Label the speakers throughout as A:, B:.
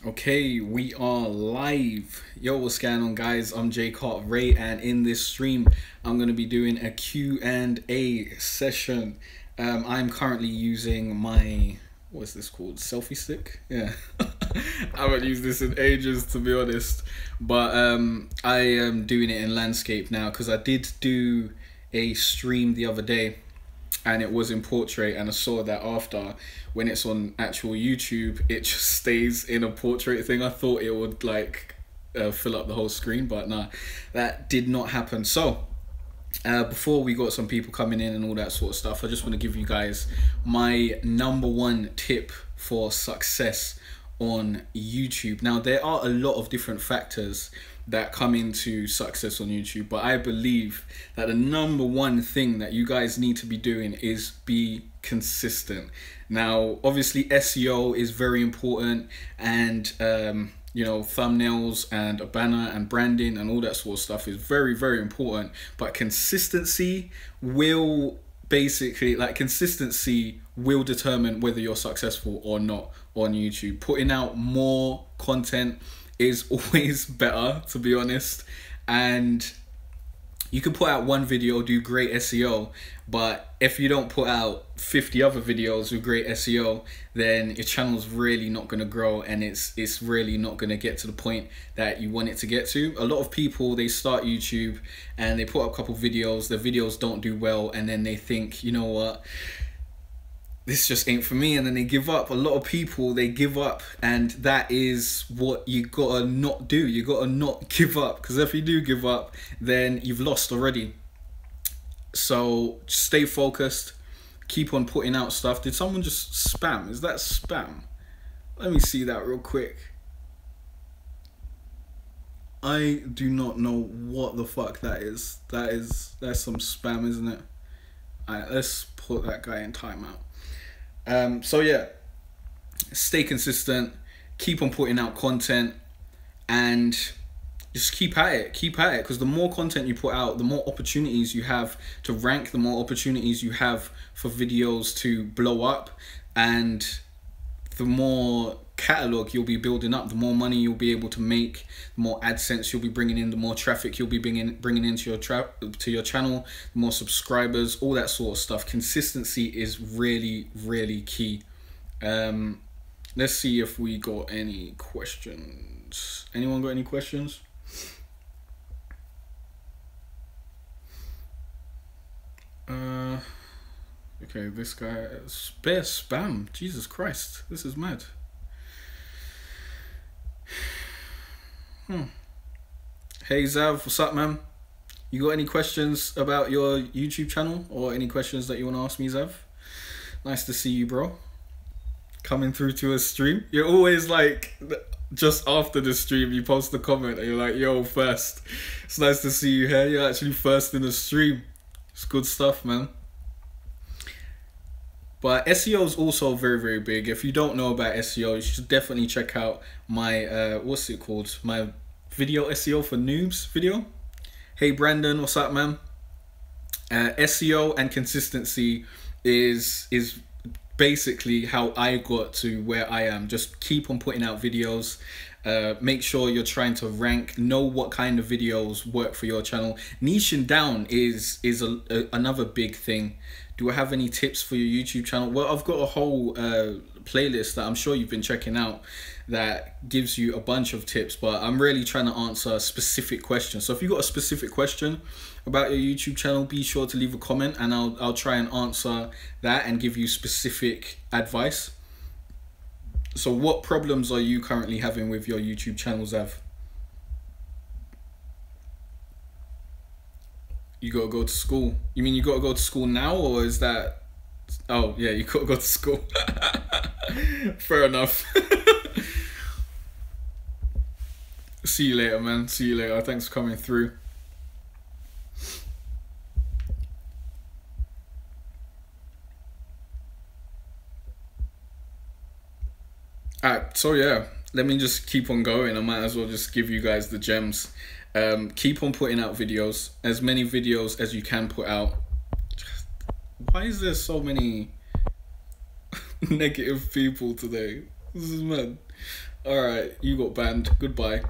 A: Okay, we are live. Yo, what's going on, guys? I'm Jay Cartere, and in this stream, I'm going to be doing a Q&A session. I'm currently using my, what's this called? Selfie stick? Yeah. I haven't used this in ages, to be honest. But I am doing it in landscape now because I did do a stream the other day and it was in portrait, and I saw that after when it's on actual YouTube it just stays in a portrait thing. I thought it would like fill up the whole screen, but nah, that did not happen. So before we got some people coming in and all that sort of stuff, I just want to give you guys my #1 tip for success on YouTube. Now, there are a lot of different factors that come into success on YouTube, but I believe that the #1 thing that you guys need to be doing is be consistent. Now, obviously SEO is very important, and you know, thumbnails and a banner and branding and all that sort of stuff is very, very important, but consistency will determine whether you're successful or not on YouTube. Putting out more content is always better, to be honest, and you can put out one video, do great SEO, but if you don't put out 50 other videos with great SEO, then your channel's really not going to grow, and it's really not going to get to the point that you want it to get to. A lot of people, they start YouTube and they put up a couple videos, their videos don't do well, and then they think, you know what, this just ain't for me, and then they give up. A lot of people, they give up, and that is what you gotta not do. You gotta not give up, because if you do give up, then you've lost already. So stay focused, keep on putting out stuff. Did someone just spam? Is that spam? Let me see that real quick. I do not know what the fuck that is. That's some spam, isn't it? Alright, let's put that guy in timeout. So yeah, stay consistent, keep on putting out content, and just keep at it, because the more content you put out, the more opportunities you have to rank, the more opportunities you have for videos to blow up, and the more catalog you'll be building up, the more money you'll be able to make, the more AdSense you'll be bringing in, the more traffic you'll be bringing into your channel, the more subscribers, all that sort of stuff. Consistency is really, really key. Let's see if we got any questions. Anyone got any questions? Okay, this guy, spare spam. Jesus Christ, this is mad. Hey Zav, what's up, man? You got any questions about your YouTube channel, or any questions that you want to ask me, Zav? Nice to see you, bro. Coming through to a stream. You're always like, just after the stream, you post a comment and you're like, yo, first. It's nice to see you here. You're actually first in the stream. It's good stuff, man. But SEO is also very, very big. If you don't know about SEO, you should definitely check out my, what's it called? My video SEO for Noobs video. Hey Brandon, what's up, man? SEO and consistency is basically how I got to where I am. Just keep on putting out videos. Make sure you're trying to rank, know what kind of videos work for your channel. Niching down is another big thing. Do I have any tips for your YouTube channel? Well, I've got a whole playlist that I'm sure you've been checking out that gives you a bunch of tips, but I'm really trying to answer specific questions. So if you've got a specific question about your YouTube channel, be sure to leave a comment, and I'll try and answer that and give you specific advice. So what problems are you currently having with your YouTube channel, Zav? You gotta go to school. You mean you gotta go to school now, or is that... Oh, yeah, you gotta go to school. Fair enough. See you later, man. See you later. Thanks for coming through. Alright, so yeah, let me just keep on going. I might as well just give you guys the gems. Keep on putting out videos, as many videos as you can put out. Why is there so many negative people today? This is mad. All right, you got banned. Goodbye.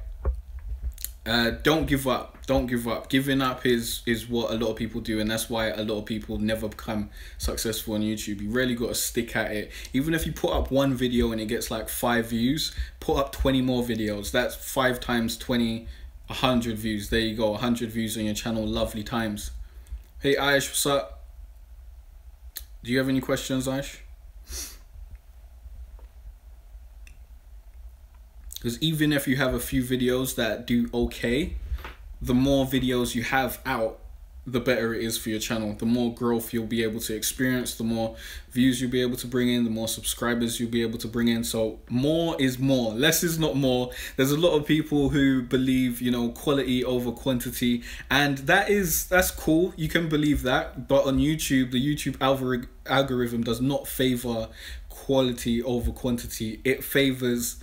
A: Don't give up. Don't give up. Giving up is what a lot of people do, and that's why a lot of people never become successful on YouTube. You really got to stick at it. Even if you put up one video and it gets like 5 views, put up 20 more videos. That's 5 times 20, 100 views. There you go, 100 views on your channel. Lovely times. Hey Aish, what's up? Do you have any questions, Aish? Because even if you have a few videos that do okay, the more videos you have out, the better it is for your channel. The more growth you'll be able to experience, the more views you'll be able to bring in, the more subscribers you'll be able to bring in. So more is more, less is not more. There's a lot of people who believe, you know, quality over quantity, and that's cool. You can believe that, but on YouTube, the YouTube algorithm does not favor quality over quantity. It favors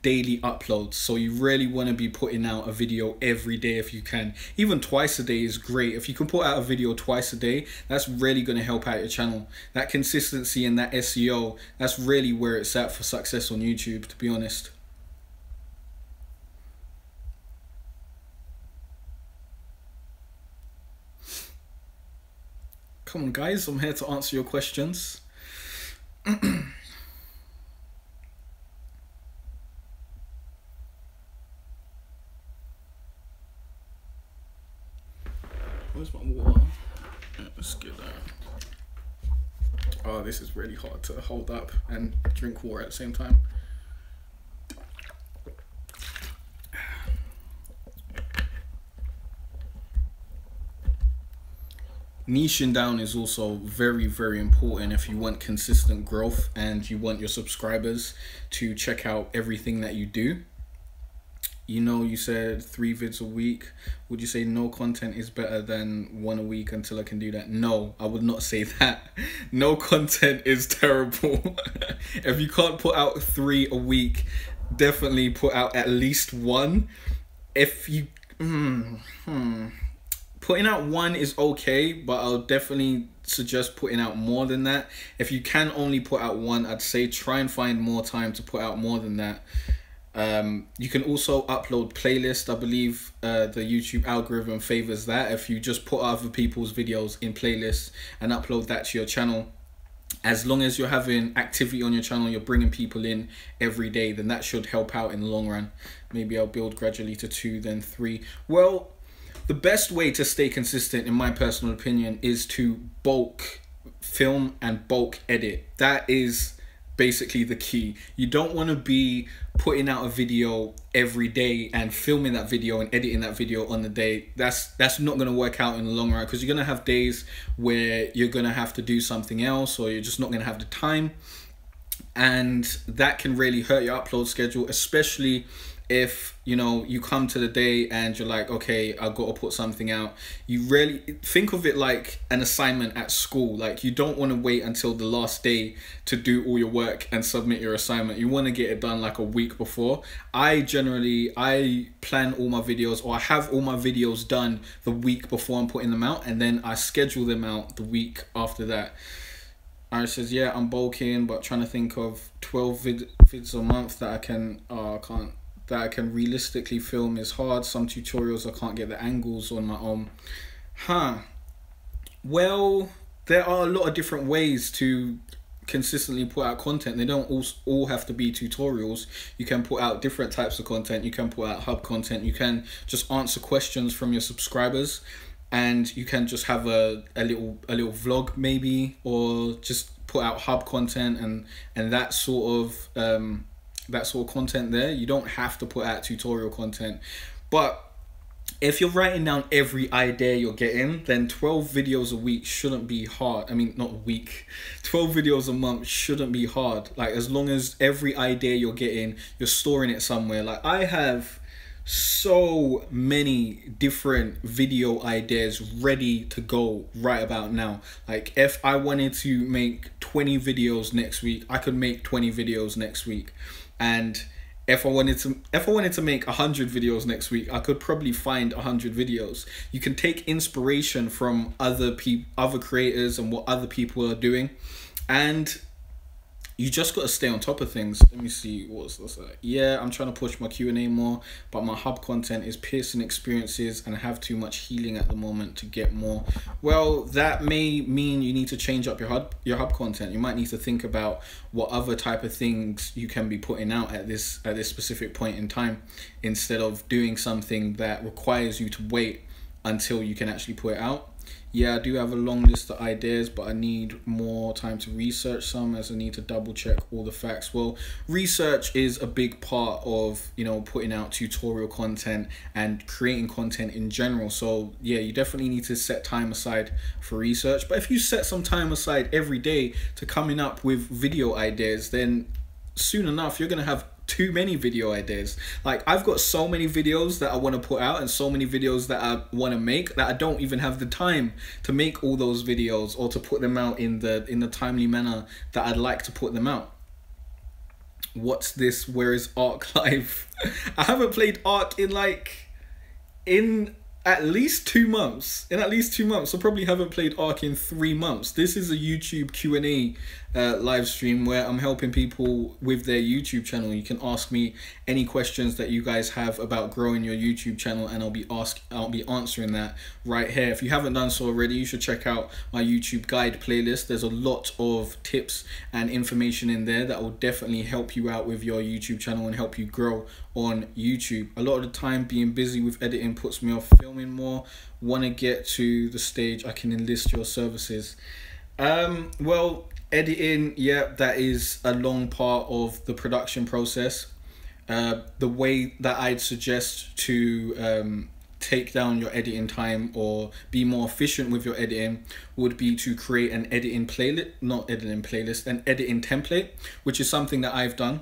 A: daily uploads. So you really want to be putting out a video every day if you can. Even twice a day is great. If you can put out a video twice a day, that's really going to help out your channel. That consistency and that SEO, that's really where it's at for success on YouTube, to be honest. Come on guys, I'm here to answer your questions. Where's my water? Let's get that. Oh, this is really hard to hold up and drink water at the same time. Niching down is also very, very important if you want consistent growth and you want your subscribers to check out everything that you do. You know, you said 3 vids a week. Would you say no content is better than 1 a week until I can do that? No, I would not say that. No content is terrible. If you can't put out 3 a week, definitely put out at least 1. If you... Putting out 1 is okay, but I'll definitely suggest putting out more than that. If you can only put out 1, I'd say try and find more time to put out more than that. You can also upload playlists. I believe the YouTube algorithm favors that. If you just put other people's videos in playlists and upload that to your channel, as long as you're having activity on your channel, you're bringing people in every day, then that should help out in the long run. Maybe I'll build gradually to 2, then 3. Well, the best way to stay consistent, in my personal opinion, is to bulk film and bulk edit. That is basically the key. You don't want to be putting out a video every day and filming that video and editing that video on the day. That's not going to work out in the long run, because you're going to have days where you're going to have to do something else, or you're just not going to have the time, and that can really hurt your upload schedule, especially if, you know, you come to the day and you're like, okay, I've got to put something out. You really think of it like an assignment at school. Like, you don't want to wait until the last day to do all your work and submit your assignment. You want to get it done like a week before. I plan all my videos, or I have all my videos done the week before I'm putting them out, and then I schedule them out the week after that. Iris says, yeah, I'm bulking, but trying to think of 12 vids a month that I can realistically film is hard. Some tutorials I can't get the angles on my own. Well, there are a lot of different ways to consistently put out content. They don't all have to be tutorials. You can put out different types of content. You can put out hub content. You can just answer questions from your subscribers, and you can just have a little vlog maybe, or just put out hub content and that sort of content there. You don't have to put out tutorial content. But if you're writing down every idea you're getting, then 12 videos a week shouldn't be hard. I mean, not a week, 12 videos a month shouldn't be hard. Like, as long as every idea you're getting, you're storing it somewhere. Like, I have so many different video ideas ready to go right about now. Like, if I wanted to make 20 videos next week, I could make 20 videos next week. And if I wanted to make 100 videos next week, I could probably find 100 videos. You can take inspiration from other creators and what other people are doing, and you just got to stay on top of things. Let me see what's this like. Yeah, I'm trying to push my Q&A more, but my hub content is piercing experiences and I have too much healing at the moment to get more. Well, that may mean you need to change up your hub content. You might need to think about what other type of things you can be putting out at this specific point in time, instead of doing something that requires you to wait until you can actually put it out. Yeah, I do have a long list of ideas, but I need more time to research some, as I need to double check all the facts. Well, research is a big part of, you know, putting out tutorial content and creating content in general. So yeah, you definitely need to set time aside for research. But if you set some time aside every day to coming up with video ideas, then soon enough you're gonna have too many video ideas. Like, I've got so many videos that I want to put out and so many videos that I want to make that I don't even have the time to make all those videos or to put them out in the timely manner that I'd like to put them out. What's this? Where is Ark Live? I haven't played Ark in at least 2 months. I probably haven't played Ark in 3 months. This is a YouTube Q&A live stream where I'm helping people with their YouTube channel. You can ask me any questions that you guys have about growing your YouTube channel, and I'll be answering that right here. If you haven't done so already, you should check out my YouTube guide playlist. There's a lot of tips and information in there that will definitely help you out with your YouTube channel and help you grow on YouTube. A lot of the time, being busy with editing puts me off filming more. Want to get to the stage I can enlist your services? Well, editing, yeah, that is a long part of the production process. The way that I'd suggest to take down your editing time or be more efficient with your editing would be to create an editing playlist, an editing template, which is something that I've done.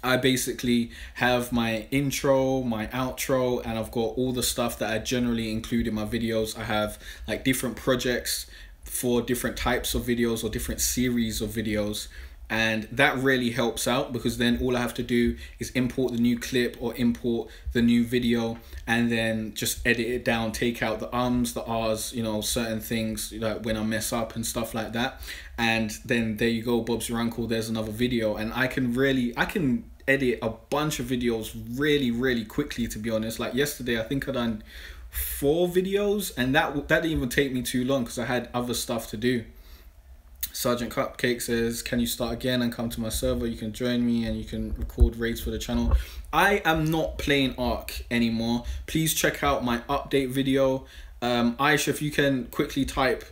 A: I basically have my intro, my outro, and I've got all the stuff that I generally include in my videos. I have like different projects for different types of videos or different series of videos, and that really helps out, because then all I have to do is import the new clip or import the new video and then just edit it down, take out the ums, the ahs, you know, certain things like when I mess up and stuff like that, and then there you go, Bob's your uncle, there's another video. And I can edit a bunch of videos really quickly, to be honest. Like yesterday, I think I done 4 videos, and that didn't even take me too long because I had other stuff to do. Sergeant Cupcake says, can you start again and come to my server? You can join me and you can record raids for the channel. I am not playing Ark anymore. Please check out my update video. Aisha, if you can quickly type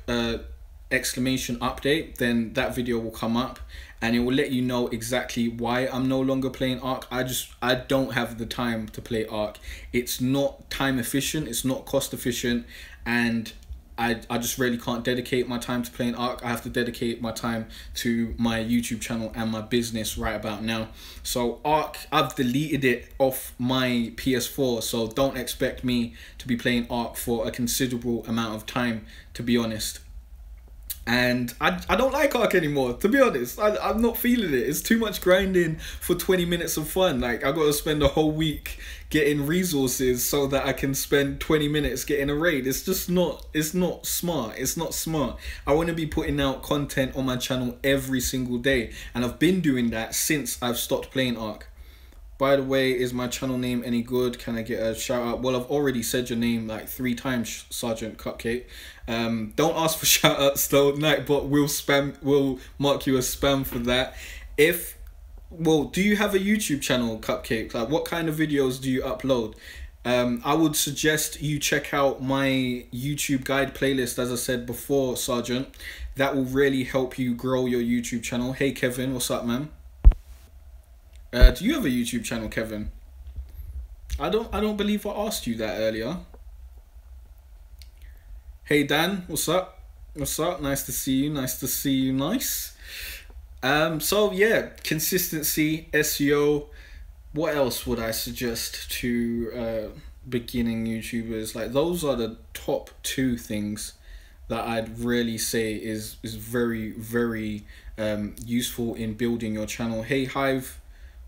A: exclamation update, then that video will come up and it will let you know exactly why I'm no longer playing Ark. I don't have the time to play Ark. It's not time efficient, it's not cost efficient, and I just really can't dedicate my time to playing Ark. I have to dedicate my time to my YouTube channel and my business right about now. So Ark, I've deleted it off my PS4, so don't expect me to be playing Ark for a considerable amount of time, to be honest. And I don't like Ark anymore, to be honest. I'm not feeling it. It's too much grinding for 20 minutes of fun. Like, I got to spend a whole week getting resources so that I can spend 20 minutes getting a raid. It's just not, it's not smart. It's not smart. I want to be putting out content on my channel every single day. And I've been doing that since I've stopped playing Ark. By the way, is my channel name any good? Can I get a shout out? Well, I've already said your name like 3 times, Sergeant Cupcake. Don't ask for shout outs though. Nightbot will mark you as spam for that. Well, do you have a YouTube channel, Cupcake? Like, what kind of videos do you upload? I would suggest you check out my YouTube guide playlist, as I said before, Sergeant. That will really help you grow your YouTube channel. Hey Kevin, what's up, man? Do you have a YouTube channel, Kevin? I don't believe I asked you that earlier. Hey Dan, what's up? What's up? Nice to see you. Nice to see you. Nice. So yeah, consistency, SEO. What else would I suggest to beginning YouTubers? Like, those are the top 2 things that I'd really say is very, very useful in building your channel. Hey Hive,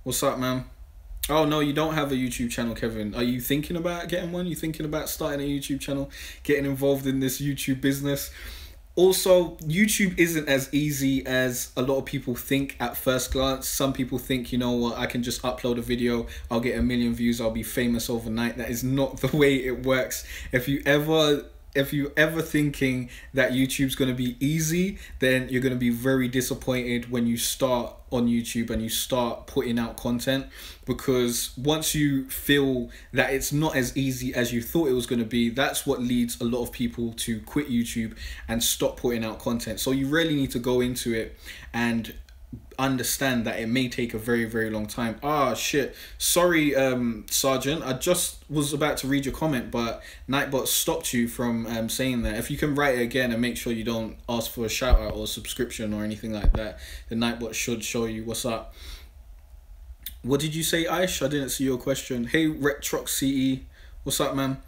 A: what's up, man? Oh no, you don't have a YouTube channel, Kevin. Are you thinking about getting one? You thinking about starting a YouTube channel, getting involved in this YouTube business? Also, YouTube isn't as easy as a lot of people think at first glance. Some people think, you know what, I can just upload a video, I'll get 1 million views, I'll be famous overnight. That is not the way it works. If you ever thinking that YouTube's going to be easy, then you're going to be very disappointed when you start on YouTube and you start putting out content, because once you feel that it's not as easy as you thought it was going to be, that's what leads a lot of people to quit YouTube and stop putting out content. So you really need to go into it and understand that it may take a very, very long time. Ah, shit, sorry, Sergeant, I just was about to read your comment, but Nightbot stopped you from saying that. If you can write it again and make sure you don't ask for a shout out or subscription or anything like that, the Nightbot should show you what's up. What did you say, Aish? I didn't see your question. Hey, Retrox CE, what's up, man?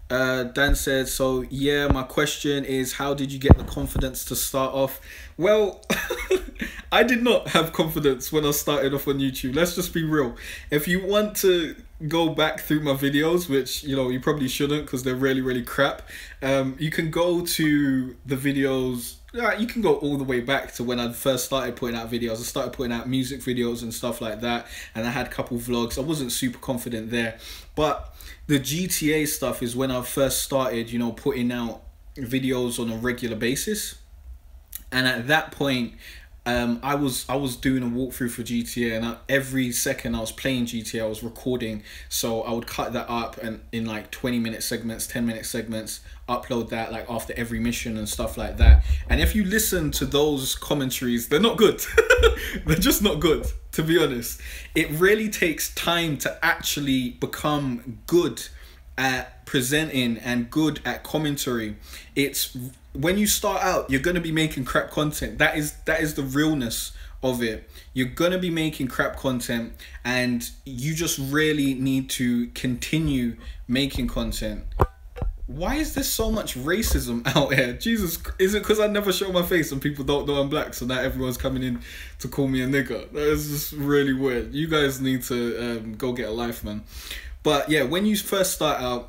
A: Dan said, so yeah, my question is, how did you get the confidence to start off? Well, I did not have confidence when I started off on YouTube. Let's just be real. If you want to go back through my videos, which, you know, you probably shouldn't because they're really, really crap, you can go to the videos. You can go all the way back to when I first started putting out videos. I started putting out music videos and stuff like that, and I had a couple vlogs. I wasn't super confident there, but the GTA stuff is when I first started, you know, putting out videos on a regular basis. And at that point, I was doing a walkthrough for GTA, and every second I was playing GTA, I was recording. So I would cut that up and in like 20-minute segments, 10-minute segments, upload that like after every mission and stuff like that. And if you listen to those commentaries, they're not good. They're just not good, to be honest. It really takes time to actually become good at presenting and good at commentary. It's when you start out, you're going to be making crap content. That is the realness of it. You're going to be making crap content, and you just really need to continue making content. Why is there so much racism out here? Jesus, is it because I never show my face and people don't know I'm black, so now everyone's coming in to call me a nigger? That is just really weird. You guys need to go get a life, man. But yeah, when you first start out,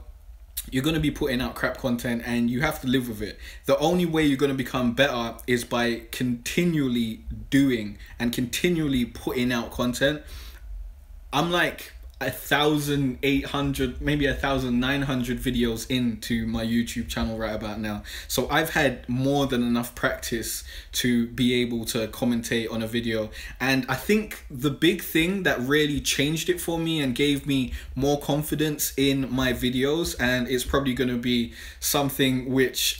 A: you're going to be putting out crap content and you have to live with it. The only way you're going to become better is by continually doing and continually putting out content. I'm like 1,800, maybe 1,900 videos into my YouTube channel right about now. So I've had more than enough practice to be able to commentate on a video. And I think the big thing that really changed it for me and gave me more confidence in my videos, and it's probably going to be something which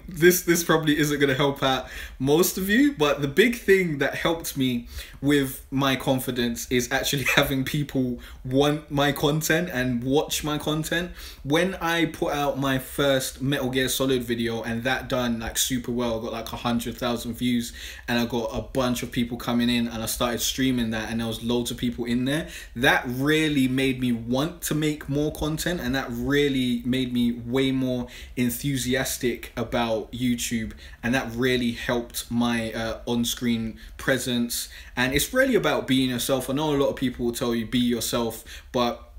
A: this probably isn't going to help out most of you, but the big thing that helped me with my confidence is actually having people want my content and watch my content. When I put out my first Metal Gear Solid video and that done like super well, I got like 100,000 views and I got a bunch of people coming in, and I started streaming that and there was loads of people in there, that really made me want to make more content, and that really made me way more enthusiastic about YouTube, and that really helped my on-screen presence. And it's really about being yourself. I know a lot of people will tell you be yourself, but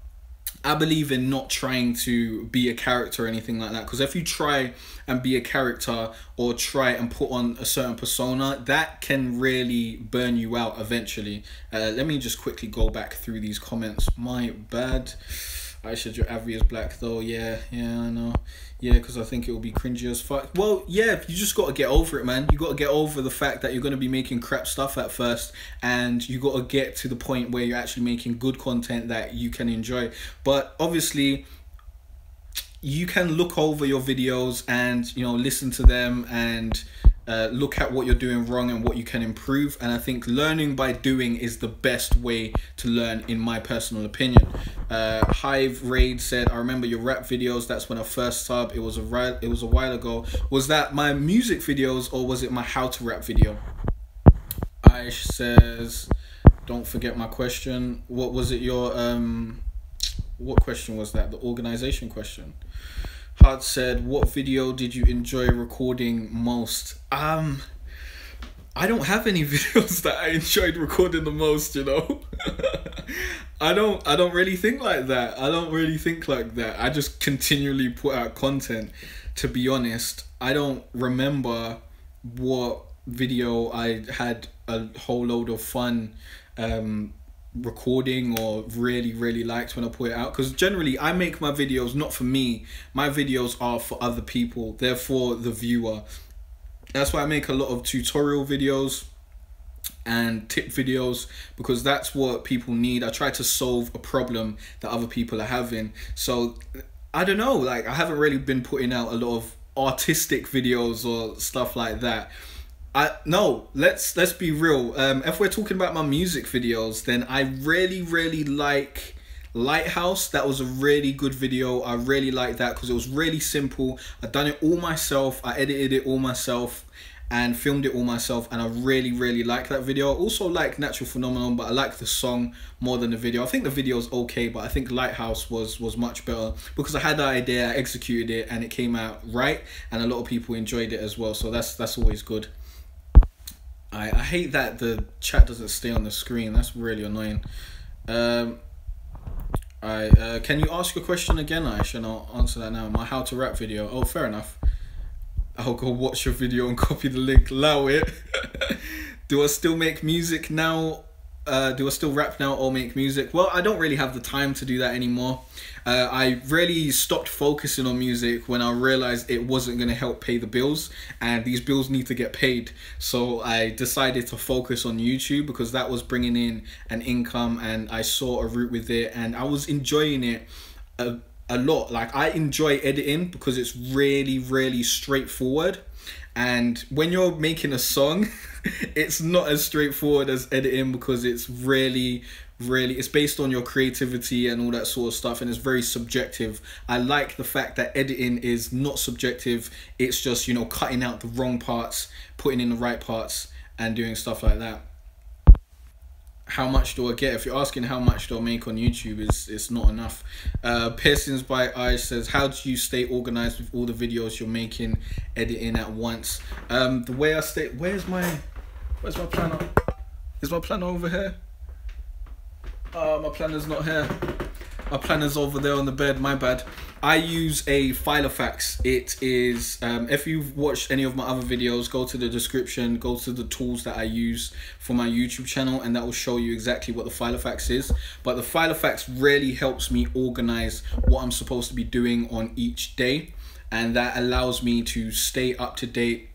A: I believe in not trying to be a character or anything like that, because if you try and be a character or try and put on a certain persona, that can really burn you out eventually. Let me just quickly go back through these comments. My bad. I said your Avi is black though. Yeah, I know. Yeah, because I think it will be cringy as fuck. Well, yeah, you just got to get over it, man. You got to get over the fact that you're going to be making crap stuff at first, and you got to get to the point where you're actually making good content that you can enjoy. But obviously, you can look over your videos and, you know, listen to them and look at what you're doing wrong and what you can improve. And I think learning by doing is the best way to learn, in my personal opinion. Hive Raid said, I remember your rap videos. That's when I first subbed. It was a while ago. Was that my music videos or was it my how to rap video? Aish says, don't forget my question. What was it? Your what question was that? The organization question. Hart said, what video did you enjoy recording most? I don't have any videos that I enjoyed recording the most, you know. I don't really think like that. I just continually put out content, to be honest. I don't remember what video I had a whole load of fun recording or really liked when I put it out. Because generally I make my videos not for me, my videos are for other people, they're for the viewer. That's why I make a lot of tutorial videos and tip videos, because that's what people need. I try to solve a problem that other people are having. So I don't know, like I haven't really been putting out a lot of artistic videos or stuff like that. No, let's be real. If we're talking about my music videos, then I really like Lighthouse. That was a really good video. I really like that because it was really simple. I done it all myself. I edited it all myself and filmed it all myself, and I really like that video. I also like Natural Phenomenon, but I like the song more than the video. I think the video is okay, but I think Lighthouse was much better because I had the idea, I executed it, and it came out right, and a lot of people enjoyed it as well. So that's always good. I hate that the chat doesn't stay on the screen. That's really annoying. Can you ask your question again, Aish, and I'll answer that now. My how to rap video. Oh, fair enough. I'll go watch your video and copy the link. Allow it. Do I still make music now? Do I still rap now or make music? Well, I don't really have the time to do that anymore. I really stopped focusing on music when I realized it wasn't going to help pay the bills, and these bills need to get paid. So I decided to focus on YouTube because that was bringing in an income, and I saw a route with it, and I was enjoying it a lot. Like, I enjoy editing because it's really straightforward, and when you're making a song it's not as straightforward as editing because it's really it's based on your creativity and all that sort of stuff, and it's very subjective. I like the fact that editing is not subjective. It's just, you know, cutting out the wrong parts, putting in the right parts, and doing stuff like that. How much do I get? If you're asking how much do I make on YouTube, it's not enough. Piercings by Eye says, how do you stay organized with all the videos you're making, editing at once? The way I stay, where's my planner? Is my planner over here? My planner's not here. My planner's over there on the bed, my bad. I use a Filofax. It is, if you've watched any of my other videos, go to the description, go to the tools that I use for my YouTube channel, and that will show you exactly what the Filofax is. But the Filofax really helps me organize what I'm supposed to be doing on each day, and that allows me to stay up to date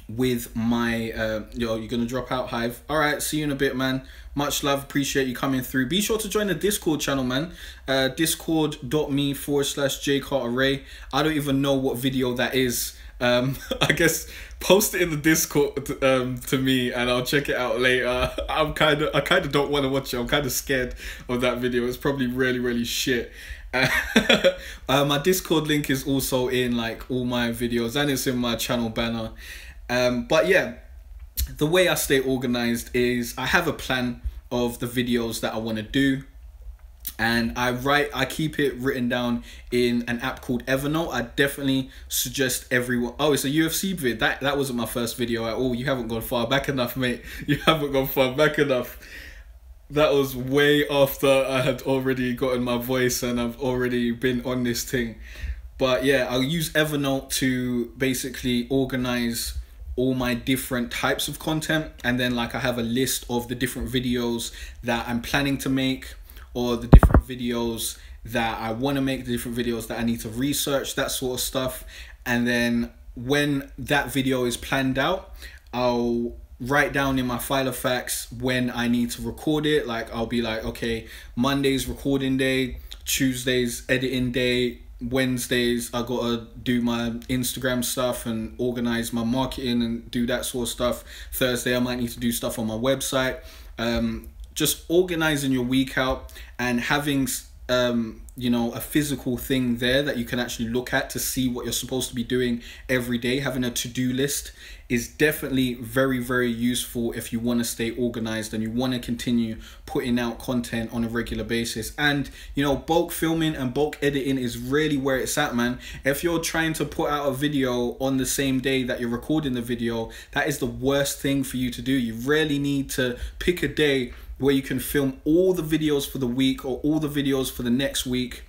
A: with my yo, you're gonna drop out, Hive. All right, see you in a bit, man. Much love, appreciate you coming through. Be sure to join the Discord channel, man. Discord.me/Jay Cartere. I don't even know what video that is. I guess post it in the Discord to me, and I'll check it out later. I kind of don't want to watch it. I'm kind of scared of that video. It's probably really shit. My Discord link is also in like all my videos, and it's in my channel banner. But yeah, the way I stay organized is I have a plan of the videos that I want to do, and I keep it written down in an app called Evernote. I definitely suggest everyone. Oh, it's a UFC vid. That wasn't my first video at all. You haven't gone far back enough, mate. You haven't gone far back enough. That was way after I had already gotten my voice and I've already been on this thing. But yeah, I'll use Evernote to basically organize all my different types of content, and then like I have a list of the different videos that I'm planning to make, or the different videos that I want to make, the different videos that I need to research, that sort of stuff. And then when that video is planned out, I'll write down in my Filofax when I need to record it. Like I'll be like, okay, Monday's recording day, Tuesday's editing day, Wednesdays I gotta do my Instagram stuff and organize my marketing and do that sort of stuff. Thursday I might need to do stuff on my website. Just organizing your week out and having you know, a physical thing there that you can actually look at to see what you're supposed to be doing every day. Having a to-do list is definitely very useful if you want to stay organized and you want to continue putting out content on a regular basis. And you know, bulk filming and bulk editing is really where it's at, man. If you're trying to put out a video on the same day that you're recording the video, that is the worst thing for you to do. You really need to pick a day where you can film all the videos for the week or all the videos for the next week,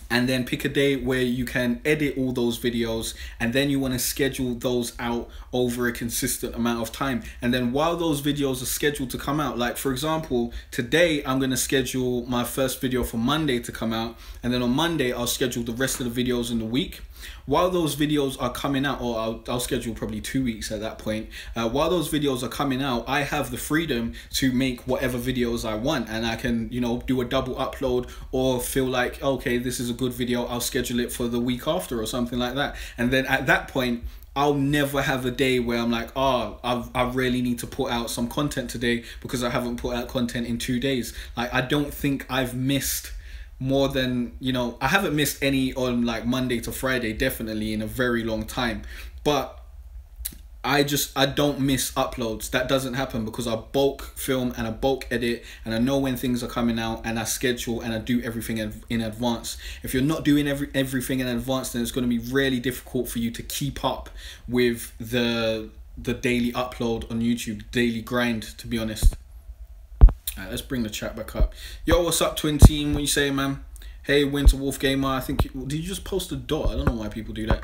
A: and then pick a day where you can edit all those videos, and then you want to schedule those out over a consistent amount of time. And then while those videos are scheduled to come out, like for example, today I'm going to schedule my first video for Monday to come out, and then on Monday I'll schedule the rest of the videos in the week. While those videos are coming out, or I'll schedule probably 2 weeks at that point, while those videos are coming out, I have the freedom to make whatever videos I want, and I can, you know, do a double upload, or feel like, okay, this is a good video, I'll schedule it for the week after or something like that. And then at that point, I'll never have a day where I'm like, oh, I really need to put out some content today because I haven't put out content in 2 days. Like, I don't think I've missed more than, you know, I haven't missed any on like Monday to Friday, definitely, in a very long time. But I don't miss uploads. That doesn't happen because I bulk film and I bulk edit, and I know when things are coming out, and I schedule and I do everything in advance. If you're not doing everything in advance, then it's going to be really difficult for you to keep up with the daily upload on YouTube, daily grind, to be honest. Alright, let's bring the chat back up. Yo, what's up, Twin Team? What you say, man? Hey, Winter Wolf Gamer. I think did you just post a dot? I don't know why people do that.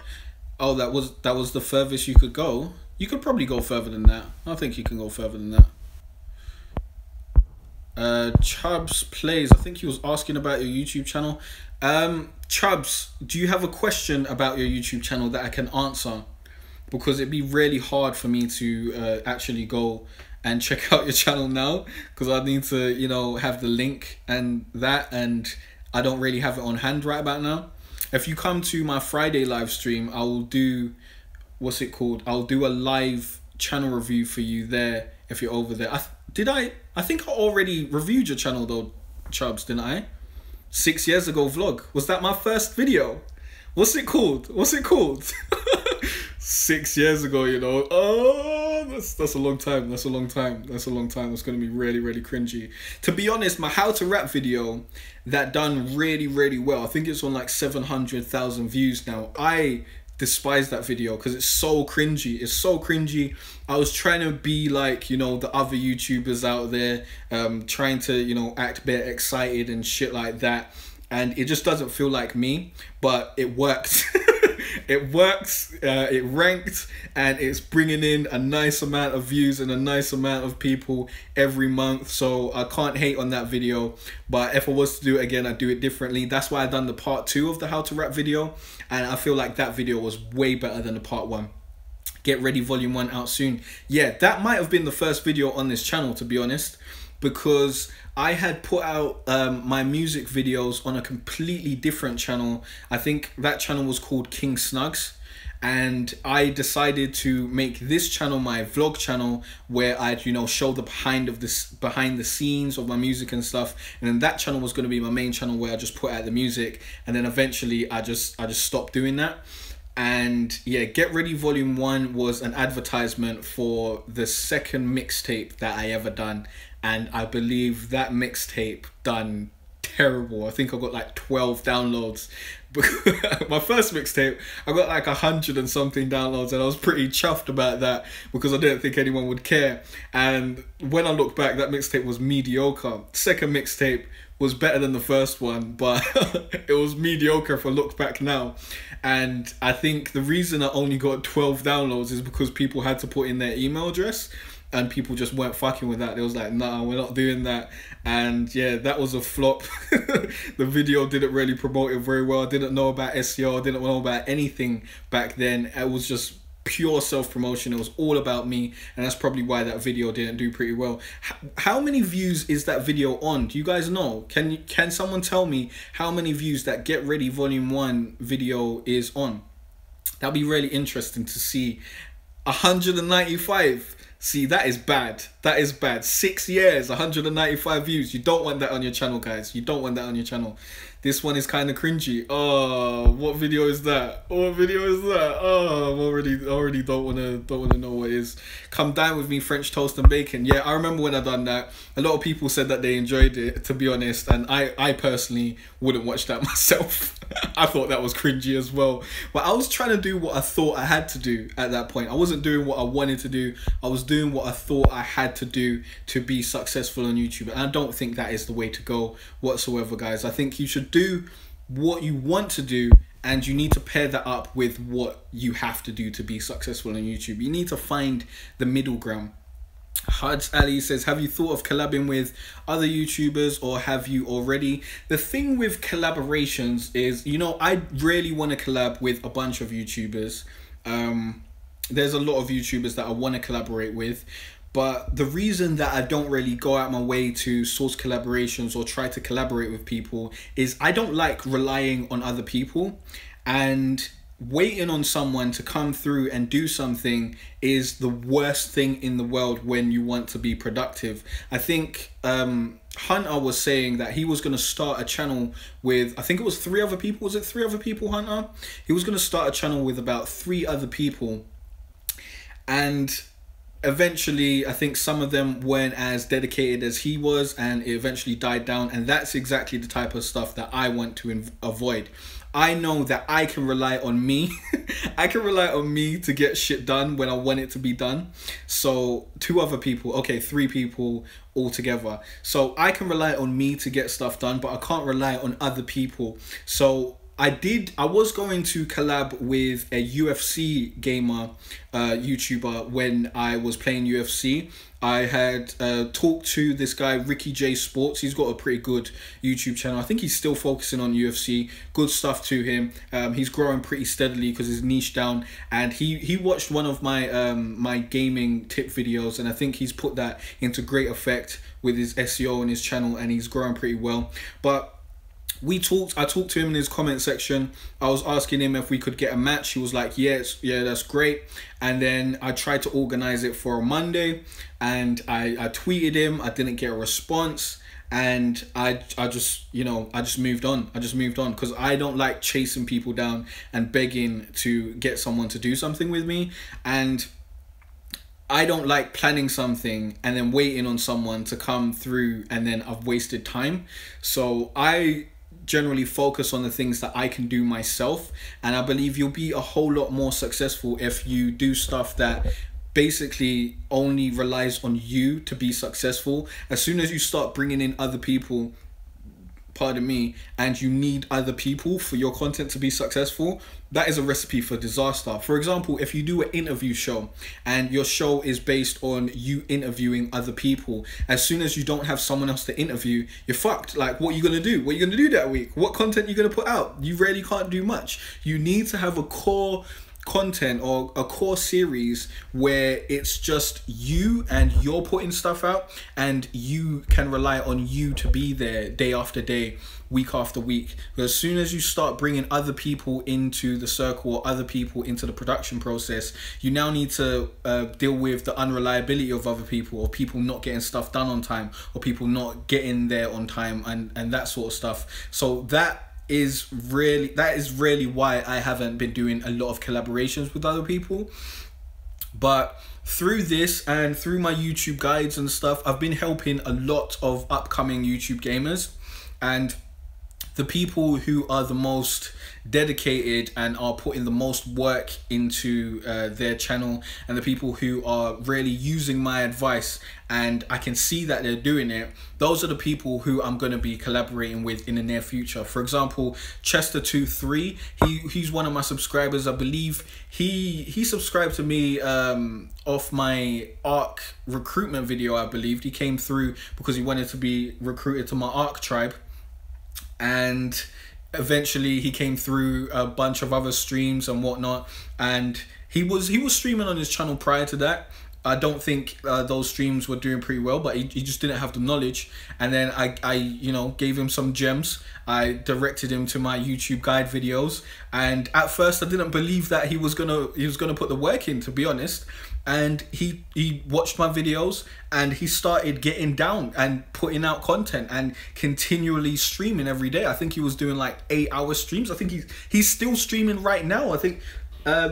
A: Oh, that was the furthest you could go. You could probably go further than that. I think you can go further than that. Chubbs Plays. I think he was asking about your YouTube channel. Chubbs, do you have a question about your YouTube channel that I can answer? Because it'd be really hard for me to actually go and check out your channel now, because I need to, you know, have the link and that, and I don't really have it on hand right about now. If you come to my Friday live stream, I will do, what's it called? I'll do a live channel review for you there if you're over there. I think I already reviewed your channel though, Chubbs, didn't I? 6 years ago vlog. Was that my first video? What's it called? 6 years ago, you know. Oh, that's a long time. That's going to be really, really cringy. To be honest, my how to rap video that done really, really well. I think it's on like 700,000 views now. I despise that video because it's so cringy. It's so cringy. I was trying to be like, you know, the other YouTubers out there, trying to, you know, act a bit excited and shit like that. And it just doesn't feel like me, but it worked. It works, it ranked, and it's bringing in a nice amount of views and a nice amount of people every month. So I can't hate on that video, but if I was to do it again, I'd do it differently. That's why I done the part 2 of the how to rap video, and I feel like that video was way better than the part 1. Get Ready Volume 1 out soon. Yeah, that might have been the first video on this channel, to be honest, because I had put out my music videos on a completely different channel. I think that channel was called King Snugs, and I decided to make this channel my vlog channel, where I'd, you know, show the behind the scenes of my music and stuff. And then that channel was going to be my main channel where I just put out the music, and then eventually I just stopped doing that. And yeah, Get Ready Volume 1 was an advertisement for the second mixtape that I ever done. And I believe that mixtape done terrible. I think I got like 12 downloads. My first mixtape, I got like 100 and something downloads, and I was pretty chuffed about that because I didn't think anyone would care. And when I look back, that mixtape was mediocre. Second mixtape was better than the first one, but it was mediocre if I look back now. And I think the reason I only got 12 downloads is because people had to put in their email address, and people just weren't fucking with that. They was like, nah, we're not doing that. And yeah, that was a flop. The video didn't really promote it very well. I didn't know about SEO. I didn't know about anything back then. It was just pure self-promotion. It was all about me, and that's probably why that video didn't do pretty well. How many views is that video on? Do you guys know? Can someone tell me how many views that Get Ready Volume 1 video is on? That'd be really interesting to see. 195. See, that is bad. That is bad. 6 years, 195 views. You don't want that on your channel, guys. You don't want that on your channel. This one is kind of cringy. Oh, what video is that? What video is that? Oh, I already don't wanna know what it is. Come Dine With Me, French Toast and Bacon. Yeah, I remember when I done that. A lot of people said that they enjoyed it, to be honest, and I personally wouldn't watch that myself. I thought that was cringy as well. But I was trying to do what I thought I had to do at that point. I wasn't doing what I wanted to do. I was doing what I thought I had to do to be successful on YouTube. And I don't think that is the way to go whatsoever, guys. I think you should do what you want to do, and you need to pair that up with what you have to do to be successful on YouTube. You need to find the middle ground. Hud's Ali says, have you thought of collabing with other YouTubers, or have you already? The thing with collaborations is, you know, I really want to collab with a bunch of YouTubers. There's a lot of YouTubers that I want to collaborate with, but the reason that I don't really go out my way to source collaborations or try to collaborate with people is I don't like relying on other people, and waiting on someone to come through and do something is the worst thing in the world when you want to be productive. I think Hunter was saying that he was going to start a channel with, I think it was 3 other people. Was it 3 other people, Hunter? He was going to start a channel with about 3 other people, and eventually I think some of them weren't as dedicated as he was, and it eventually died down. And that's exactly the type of stuff that I want to avoid. I know that I can rely on me. I can rely on me to get shit done when I want it to be done. So 2 other people, okay, 3 people altogether. So I can rely on me to get stuff done, but I can't rely on other people. So I was going to collab with a UFC gamer YouTuber when I was playing UFC. I had talked to this guy, Ricky J Sports. He's got a pretty good YouTube channel. I think he's still focusing on UFC. Good stuff to him. He's growing pretty steadily because he's niche down. And he watched one of my my gaming tip videos, and I think he's put that into great effect with his SEO and his channel, and he's growing pretty well. But I talked to him in his comment section. I was asking him if we could get a match. He was like, yes, yeah, that's great. And then I tried to organize it for a Monday, and I tweeted him. I didn't get a response, and I just, you know, I just moved on. I just moved on because I don't like chasing people down and begging to get someone to do something with me. And I don't like planning something and then waiting on someone to come through, and then I've wasted time. So I generally focus on the things that I can do myself, and I believe you'll be a whole lot more successful if you do stuff that basically only relies on you to be successful. As soon as you start bringing in other people, pardon me, and you need other people for your content to be successful, that is a recipe for disaster. For example, if you do an interview show and your show is based on you interviewing other people, as soon as you don't have someone else to interview, you're fucked. Like, what are you gonna do? What are you gonna do that week? What content are you gonna put out? You really can't do much. You need to have a core content or a core series where it's just you and you're putting stuff out, and you can rely on you to be there day after day, week after week. Because as soon as you start bringing other people into the circle or other people into the production process, you now need to deal with the unreliability of other people, or people not getting stuff done on time, or people not getting there on time, and that sort of stuff. So that is really why I haven't been doing a lot of collaborations with other people. But through this and through my YouTube guides and stuff, I've been helping a lot of upcoming YouTube gamers, and the people who are the most dedicated and are putting the most work into their channel, and the people who are really using my advice and I can see that they're doing it, those are the people who I'm going to be collaborating with in the near future. For example, Chester23, he's one of my subscribers. I believe he subscribed to me off my ARC recruitment video. I believe he came through because he wanted to be recruited to my ARC tribe, and eventually he came through a bunch of other streams and whatnot, and he was streaming on his channel prior to that. I don't think those streams were doing pretty well, but he just didn't have the knowledge. And then I you know, gave him some gems. I directed him to my YouTube guide videos, and at first I didn't believe that he was gonna put the work in, to be honest. And he watched my videos, and he started getting down and putting out content and continually streaming every day. I think he was doing like 8-hour streams. I think he's still streaming right now. I think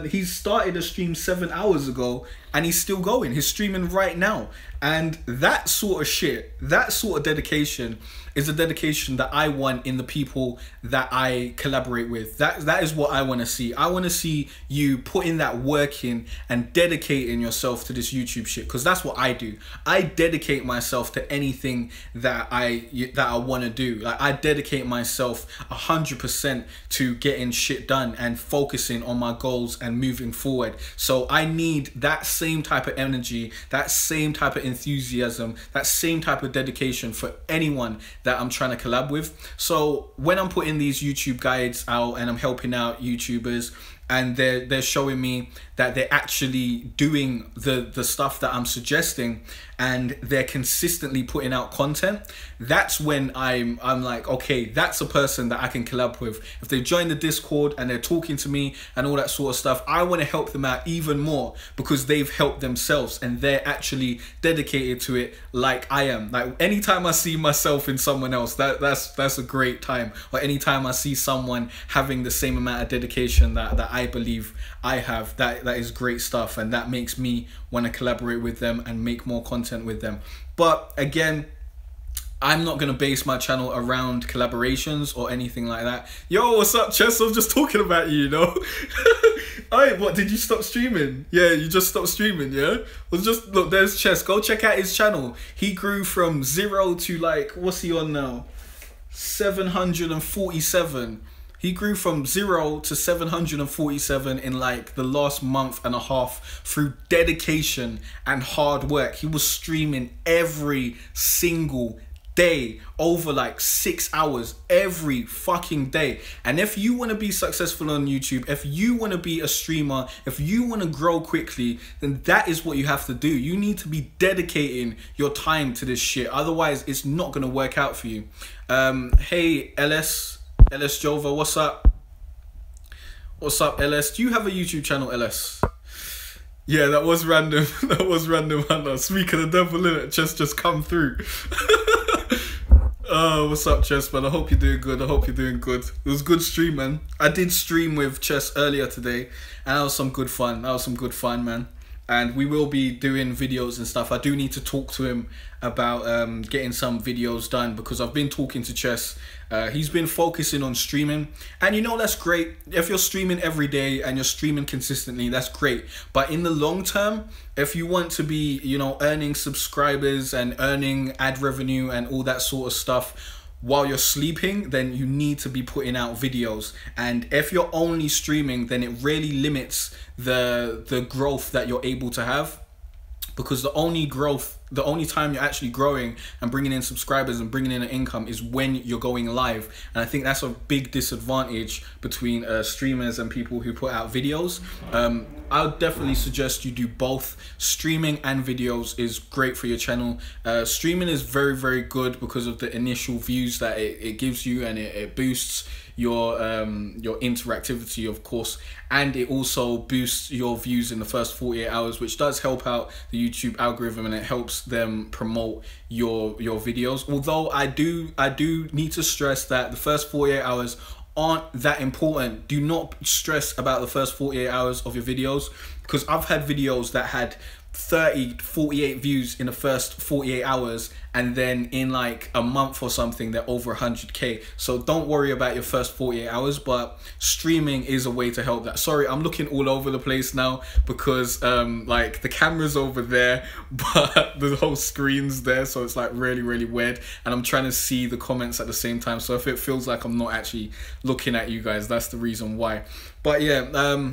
A: he started a stream 7 hours ago, and he's still going. He's streaming right now. And that sort of shit, that sort of dedication is a dedication that I want in the people that I collaborate with. That is what I want to see. I want to see you putting that work in and dedicating yourself to this YouTube shit, because that's what I do. I dedicate myself to anything that I want to do. Like, I dedicate myself 100% to getting shit done and focusing on my goals and moving forward. So I need that same type of energy, that same type of enthusiasm, that same type of dedication for anyone that I'm trying to collab with. So when I'm putting these YouTube guides out and I'm helping out YouTubers, and they're showing me that they're actually doing the stuff that I'm suggesting, and they're consistently putting out content, that's when I'm like, okay, that's a person that I can collab with. If they join the Discord and they're talking to me and all that sort of stuff, I want to help them out even more, because they've helped themselves and they're actually dedicated to it like I am. Like, anytime I see myself in someone else, that's a great time. Or anytime I see someone having the same amount of dedication that I believe I have, that is great stuff, and that makes me want to collaborate with them and make more content with them. But again, I'm not going to base my channel around collaborations or anything like that. Yo, what's up, Chess? I was just talking about you, you know? Alright, what, did you stop streaming? Yeah, you just stopped streaming, yeah? Well, just, look, there's Chess. Go check out his channel. He grew from 0 to, like, what's he on now? 747. He grew from 0 to 747 in like the last month and a half through dedication and hard work. He was streaming every single day over like 6 hours every fucking day. And if you want to be successful on YouTube, if you want to be a streamer, if you want to grow quickly, then that is what you have to do. You need to be dedicating your time to this shit. Otherwise, it's not going to work out for you. Hey, LS Jova, what's up? What's up, LS? Do you have a YouTube channel, LS? Yeah, that was random. That was random, man. Speak of the devil, innit? Just come through. Oh, what's up, Chess, man? I hope you're doing good. I hope you're doing good. It was good stream, man. I did stream with Chess earlier today, and that was some good fun. That was some good fun, man. And we will be doing videos and stuff. I do need to talk to him about getting some videos done, because I've been talking to Chess. He's been focusing on streaming, and you know, that's great. If you're streaming every day and you're streaming consistently, that's great. But in the long term, if you want to be, you know, earning subscribers and earning ad revenue and all that sort of stuff while you're sleeping, then you need to be putting out videos. And if you're only streaming, then it really limits the growth that you're able to have, because the only time you're actually growing and bringing in subscribers and bringing in an income is when you're going live. And I think that's a big disadvantage between streamers and people who put out videos. I would definitely suggest you do both. Streaming and videos is great for your channel. Streaming is very, very good because of the initial views that it gives you, and it boosts your interactivity, of course, and it also boosts your views in the first 48 hours, which does help out the YouTube algorithm, and it helps them promote your videos. Although I do need to stress that the first 48 hours aren't that important. Do not stress about the first 48 hours of your videos, because I've had videos that had 30, 48 views in the first 48 hours, and then in like a month or something they're over 100k. So don't worry about your first 48 hours, but streaming is a way to help that. Sorry, I'm looking all over the place now because like the camera's over there but the whole screen's there, so it's like really, really weird, and I'm trying to see the comments at the same time. So if it feels like I'm not actually looking at you guys, that's the reason why. But yeah,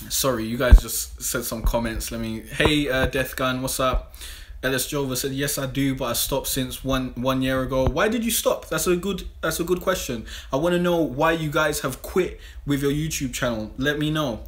A: sorry, you guys just said some comments. Hey, Death Gun, what's up? LS Jova said, yes, I do, but I stopped since one year ago. Why did you stop? That's a good question. I want to know why you guys have quit with your YouTube channel. Let me know.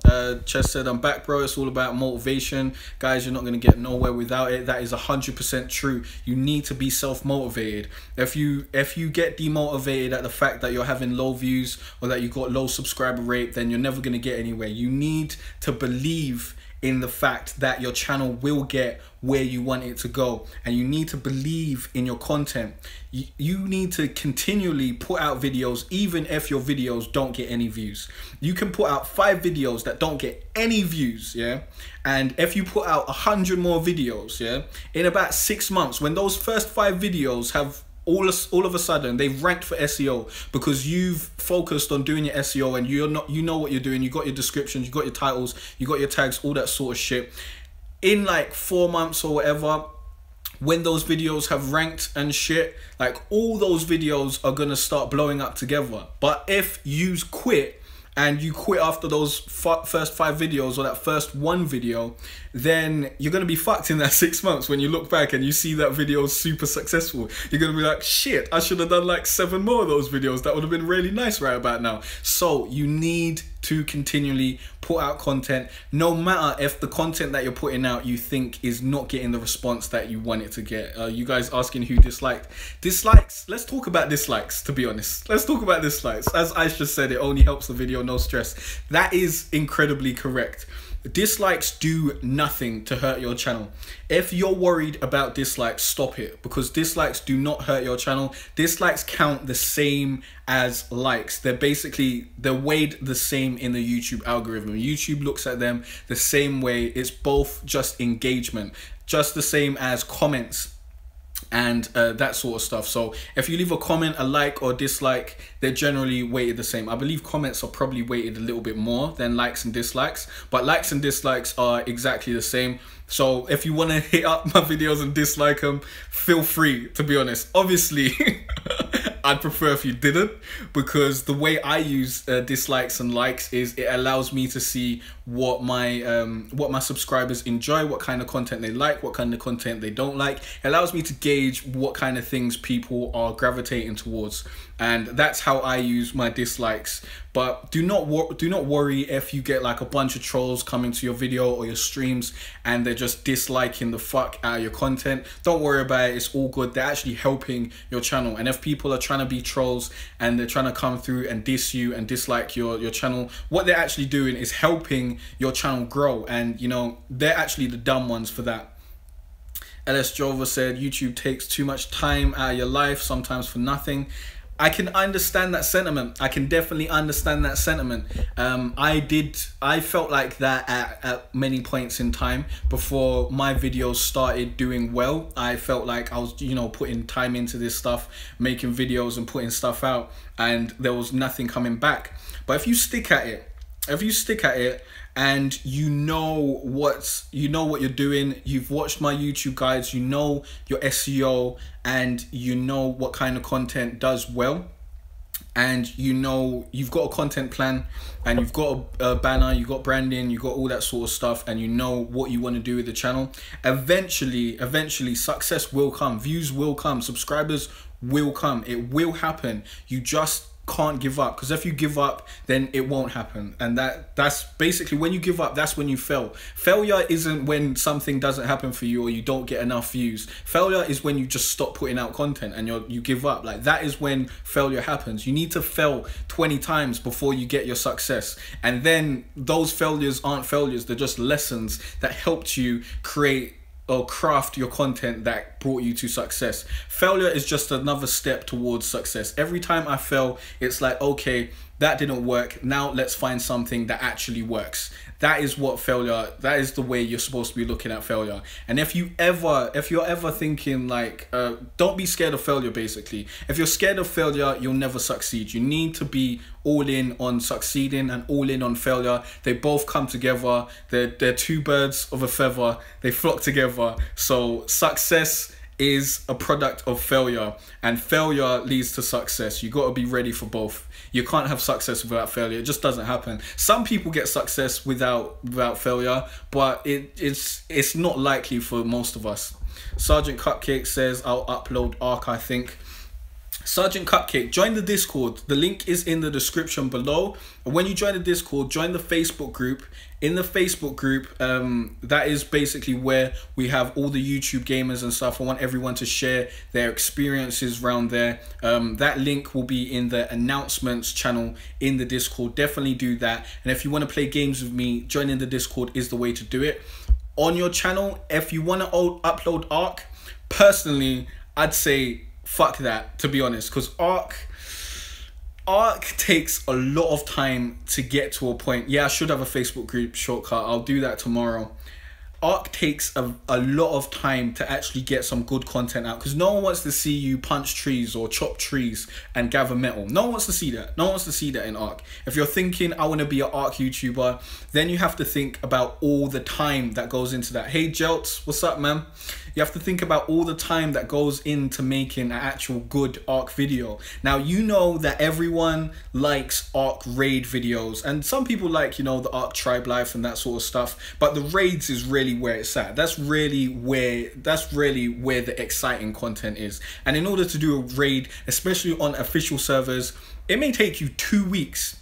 A: Chess said, I'm back, bro. It's all about motivation. Guys, you're not going to get nowhere without it. That is 100% true. You need to be self-motivated. If you get demotivated at the fact that you're having low views or that you got low subscriber rate, then you're never going to get anywhere. You need to believe in the fact that your channel will get where you want it to go, and you need to believe in your content. You need to continually put out videos even if your videos don't get any views. You can put out 5 videos that don't get any views, yeah, and if you put out 100 more videos, yeah, in about 6 months, when those first 5 videos have all of a sudden they've ranked for SEO because you've focused on doing your SEO, and you know what you're doing, you got your descriptions, you got your titles, you got your tags, all that sort of shit. In like 4 months or whatever, when those videos have ranked and shit, like all those videos are gonna start blowing up together. But if you quit, and you quit after those first 5 videos or that first 1 video, then you're going to be fucked in that 6 months. When you look back and you see that video is super successful, you're going to be like, shit, I should have done like 7 more of those videos. That would have been really nice right about now. So you need to continually put out content, no matter if the content that you're putting out you think is not getting the response that you want it to get. You guys asking who disliked. Dislikes, let's talk about dislikes, to be honest. Let's talk about dislikes. As I just said, it only helps the video, no stress. That is incredibly correct. Dislikes do nothing to hurt your channel. If you're worried about dislikes, stop it, because dislikes do not hurt your channel. Dislikes count the same as likes. They're weighed the same in the YouTube algorithm. YouTube looks at them the same way. It's both just engagement, just the same as comments and that sort of stuff. So if you leave a comment, a like or dislike, they're generally weighted the same. I believe comments are probably weighted a little bit more than likes and dislikes, but likes and dislikes are exactly the same. So if you want to hit up my videos and dislike them, feel free, to be honest. Obviously, I'd prefer if you didn't, because the way I use dislikes and likes is it allows me to see what my subscribers enjoy, what kind of content they like, what kind of content they don't like. It allows me to gauge what kind of things people are gravitating towards, and that's how I use my dislikes. But do not worry if you get like a bunch of trolls coming to your video or your streams and they're just disliking the fuck out of your content. Don't worry about it, it's all good. They're actually helping your channel. And if people are trying to be trolls and they're trying to come through and diss you and dislike your channel, what they're actually doing is helping your channel grow, and you know, they're actually the dumb ones for that. LS Jova said, YouTube takes too much time out of your life, sometimes for nothing. I can understand that sentiment. I can definitely understand that sentiment. I felt like that at many points in time before my videos started doing well. I felt like I was, you know, putting time into this stuff, making videos and putting stuff out, and there was nothing coming back. But if you stick at it, and you know what you're doing, you've watched my YouTube guides, you know your SEO, and you know what kind of content does well, and you know you've got a content plan, and you've got a banner, you've got branding, you've got all that sort of stuff, and you know what you want to do with the channel, eventually success will come, views will come, subscribers will come. It will happen. You just can't give up, because if you give up, then it won't happen. And that's basically, when you give up, that's when you fail. Failure isn't when something doesn't happen for you or you don't get enough views. Failure is when you just stop putting out content and you give up. Like, that is when failure happens. You need to fail 20 times before you get your success, and then those failures aren't failures, they're just lessons that helped you create or craft your content that brought you to success. Failure is just another step towards success. Every time I fail, it's like, okay, that didn't work, now let's find something that actually works. That is what failure, that is the way you're supposed to be looking at failure. And if you're ever thinking like, don't be scared of failure, basically. If you're scared of failure, you'll never succeed. You need to be all in on succeeding and all in on failure. They both come together. They're two birds of a feather. They flock together. So success is a product of failure, and failure leads to success. You got to be ready for both. You can't have success without failure. It just doesn't happen. Some people get success without failure, but it's not likely for most of us. Sergeant Cupcake says, I'll upload Arc, I think. Sergeant Cupcake, join the Discord. The link is in the description below. And when you join the Discord, join the Facebook group. In the Facebook group, that is basically where we have all the YouTube gamers and stuff. I want everyone to share their experiences around there. That link will be in the announcements channel in the Discord. Definitely do that. And if you want to play games with me, joining the Discord is the way to do it. On your channel, if you want to upload Ark, personally, I'd say fuck that, to be honest, because Ark takes a lot of time to get to a point. Yeah, I should have a Facebook group shortcut. I'll do that tomorrow. Ark takes a lot of time to actually get some good content out, because no one wants to see you punch trees or chop trees and gather metal. No one wants to see that. No one wants to see that in Ark. If you're thinking, I want to be an Ark YouTuber, then you have to think about all the time that goes into that. Hey, Jelts, what's up, man? You have to think about all the time that goes into making an actual good Ark video. Now, you know that everyone likes Ark raid videos, and some people like, you know, the Ark tribe life and that sort of stuff, but the raids is really where it's at. That's really where the exciting content is. And in order to do a raid, especially on official servers, it may take you 2 weeks.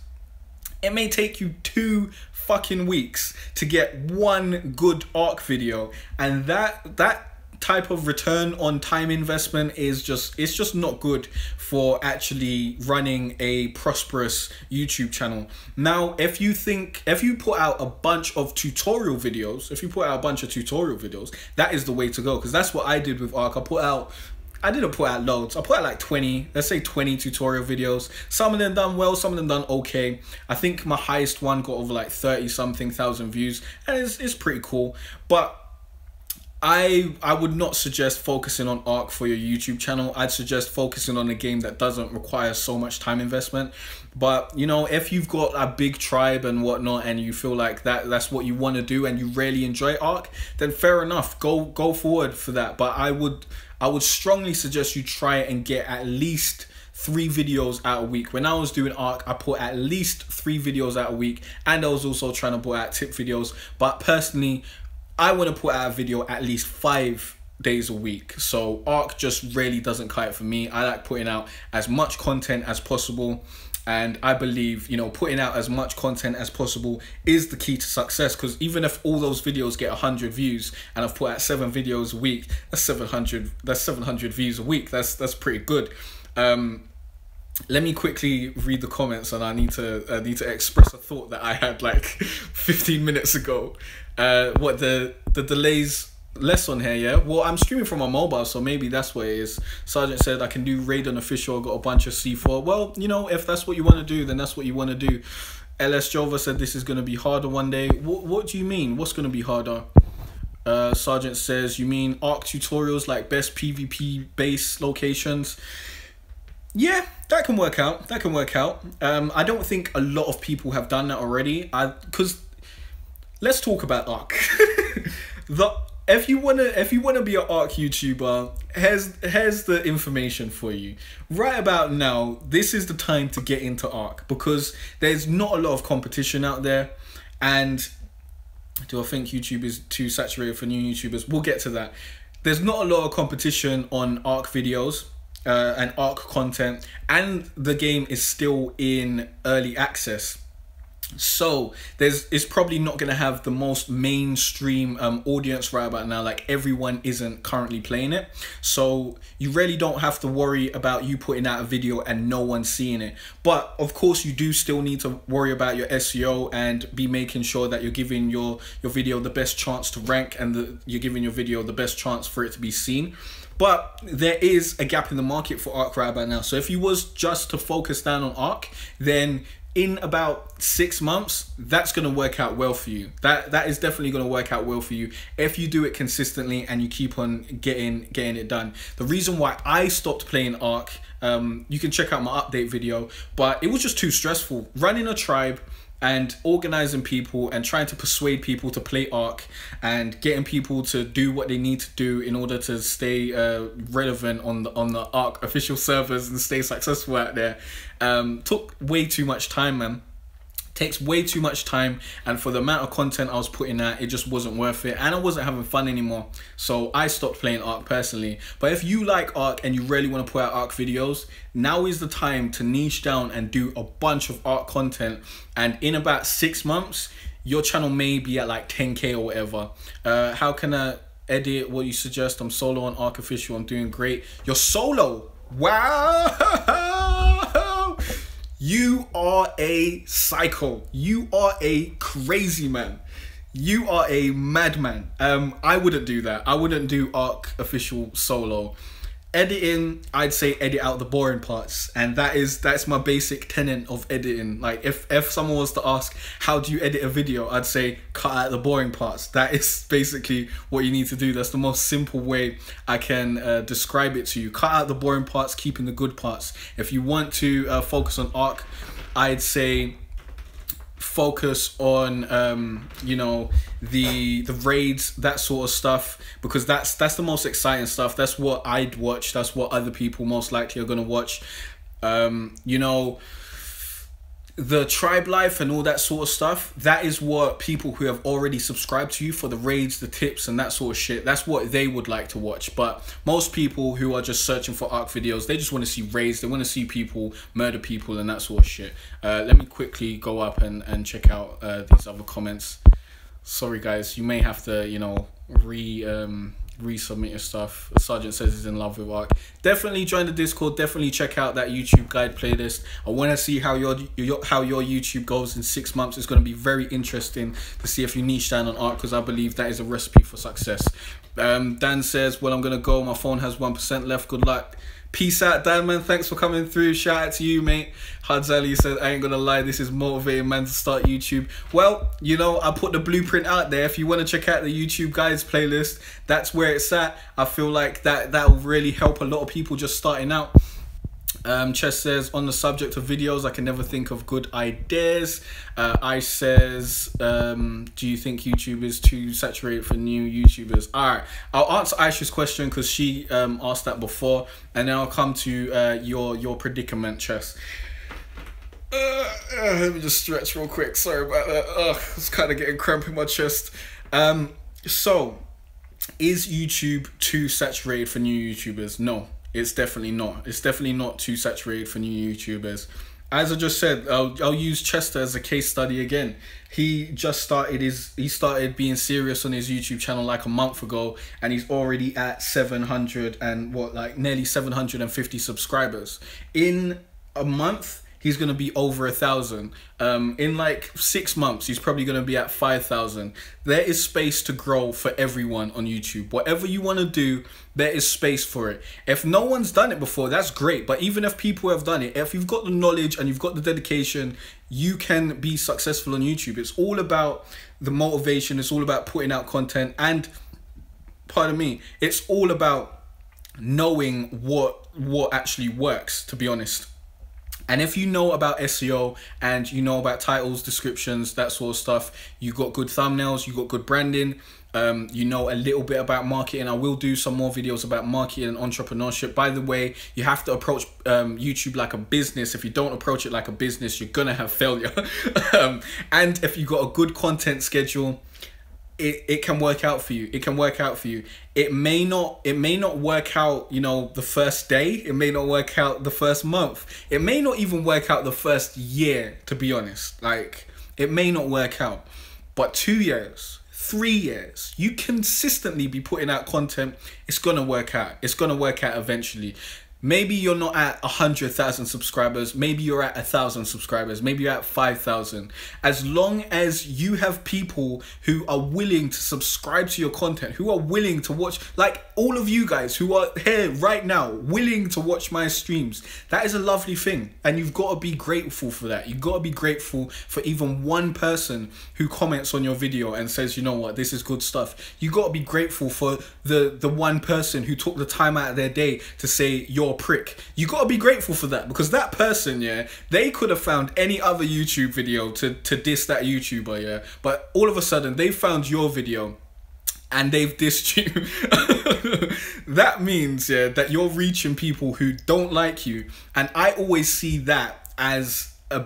A: It may take you 2 fucking weeks to get one good Ark video, and that type of return on time investment is just not good for actually running a prosperous YouTube channel. Now, if you put out a bunch of tutorial videos, that is the way to go, because that's what I did with Ark. I didn't put out loads. I put out like 20, let's say 20 tutorial videos. Some of them done well, some of them done okay. I think my highest one got over like 30-something thousand views, and it's pretty cool. But I would not suggest focusing on Ark for your YouTube channel. I'd suggest focusing on a game that doesn't require so much time investment. But, you know, if you've got a big tribe and whatnot, and you feel like that's what you want to do, and you really enjoy Ark, then fair enough, go forward for that. But I would strongly suggest you try and get at least 3 videos out a week. When I was doing Ark, I put at least 3 videos out a week, and I was also trying to put out tip videos. But personally, I want to put out a video at least 5 days a week. So Ark just really doesn't cut it for me. I like putting out as much content as possible, and I believe, you know, putting out as much content as possible is the key to success, because even if all those videos get 100 views and I've put out 7 videos a week, that's 700 views a week. That's pretty good. Let me quickly read the comments, and I need to express a thought that I had like 15 minutes ago. What the delays less on here, yeah? Well, I'm streaming from my mobile, so maybe that's what it is. Sergeant said I can do raid on official, got a bunch of C4. Well, you know, if that's what you want to do, then that's what you want to do. LS Jova said this is going to be harder one day. What do you mean? What's going to be harder? Sergeant says, you mean Ark tutorials, like best PvP base locations? Yeah, that can work out. That can work out. I don't think a lot of people have done that already. Because let's talk about Ark. If you wanna be an Ark YouTuber, here's the information for you. Right about now, this is the time to get into Ark, because there's not a lot of competition out there. And do I think YouTube is too saturated for new YouTubers? We'll get to that. There's not a lot of competition on Ark videos and Ark content, and the game is still in early access. So it's probably not going to have the most mainstream audience right about now. Like, everyone isn't currently playing it, so you really don't have to worry about you putting out a video and no one seeing it. But of course, you do still need to worry about your SEO and be making sure that you're giving your video the best chance to rank, and you're giving your video the best chance for it to be seen. But there is a gap in the market for Ark right about now. So if you was just to focus down on Ark, then in about 6 months, that's going to work out well for you. That is definitely going to work out well for you if you do it consistently and you keep on getting it done. The reason why I stopped playing Ark, you can check out my update video, but it was just too stressful. Running a tribe and organizing people and trying to persuade people to play Ark and getting people to do what they need to do in order to stay relevant on the Ark official servers and stay successful out there took way too much time, man. Takes way too much time, and for the amount of content I was putting out, it just wasn't worth it, and I wasn't having fun anymore. So I stopped playing Ark personally. But if you like Ark and you really want to put out Ark videos, now is the time to niche down and do a bunch of Ark content. And in about 6 months, your channel may be at like 10k or whatever. How can I edit? What you suggest? I'm solo on Ark Official. I'm doing great. You're solo. Wow. You are a psycho. You are a crazy man. You are a madman. I wouldn't do that. I wouldn't do Ark Official solo. Editing, I'd say edit out the boring parts, and that's my basic tenet of editing. Like if someone was to ask how do you edit a video, I'd say cut out the boring parts. That is basically what you need to do. That's the most simple way I can describe it to you. Cut out the boring parts, keeping the good parts. If you want to focus on Ark, I'd say focus on you know, the raids, that sort of stuff, because that's the most exciting stuff. That's what I'd watch. That's what other people most likely are gonna watch. You know, the tribe life and all that sort of stuff, that is what people who have already subscribed to you for the raids, the tips and that sort of shit, that's what they would like to watch. But most people who are just searching for Ark videos, they just want to see raids, they want to see people murder people and that sort of shit. Let me quickly go up and check out these other comments. Sorry guys, you may have to, you know, resubmit your stuff. Sergeant says he's in love with Ark. Definitely join the Discord. Definitely check out that YouTube guide playlist. I want to see how your YouTube goes in 6 months. It's going to be very interesting to see if you niche down on Ark, because I believe that is a recipe for success. Dan says, well, I'm going to go. My phone has 1% left. Good luck. Peace out, Dan, man. Thanks for coming through. Shout out to you, mate. Hadzali said, I ain't gonna lie, this is motivating man to start YouTube. Well, you know, I put the blueprint out there. If you want to check out the YouTube guides playlist, that's where it's at. I feel like that will really help a lot of people just starting out. Chess says, on the subject of videos, I can never think of good ideas. I says, do you think YouTube is too saturated for new YouTubers? Alright, I'll answer Aisha's question because she asked that before, and then I'll come to your predicament, Chess. Let me just stretch real quick. Sorry about that. It's kind of getting cramp in my chest. So, is YouTube too saturated for new YouTubers? No. It's definitely not. It's definitely not too saturated for new YouTubers. As I just said, I'll use Chester as a case study again. He just started being serious on his YouTube channel like a month ago, and he's already at 700 and what, like nearly 750 subscribers. In a month, he's going to be over 1,000. In like 6 months, he's probably going to be at 5,000. There is space to grow for everyone on YouTube. Whatever you want to do, there is space for it. If no one's done it before, that's great. But even if people have done it, if you've got the knowledge and you've got the dedication, you can be successful on YouTube. It's all about the motivation. It's all about putting out content. And, pardon me, it's all about knowing what actually works, to be honest. And if you know about SEO and you know about titles, descriptions, that sort of stuff, you got good thumbnails, you got good branding, you know a little bit about marketing. I will do some more videos about marketing and entrepreneurship. By the way, you have to approach YouTube like a business. If you don't approach it like a business, you're gonna have failure. And if you got a good content schedule, it can work out for you. It can work out for you. It may not work out, you know, the first day. It may not work out the first month. It may not even work out the first year, to be honest. Like, it may not work out. But 2 years, 3 years, you consistently be putting out content, it's gonna work out. It's gonna work out eventually. Maybe you're not at 100,000 subscribers. Maybe you're at 1,000 subscribers. Maybe you're at 5,000. As long as you have people who are willing to subscribe to your content, who are willing to watch, like all of you guys who are here right now, willing to watch my streams, that is a lovely thing. And you've got to be grateful for that. You've got to be grateful for even one person who comments on your video and says, you know what, this is good stuff. You got to be grateful for the one person who took the time out of their day to say, you're a prick. You got to be grateful for that, because that person, yeah, they could have found any other YouTube video to diss that YouTuber, yeah, but all of a sudden they found your video and they've dissed you. That means, yeah, that you're reaching people who don't like you. And I always see that as a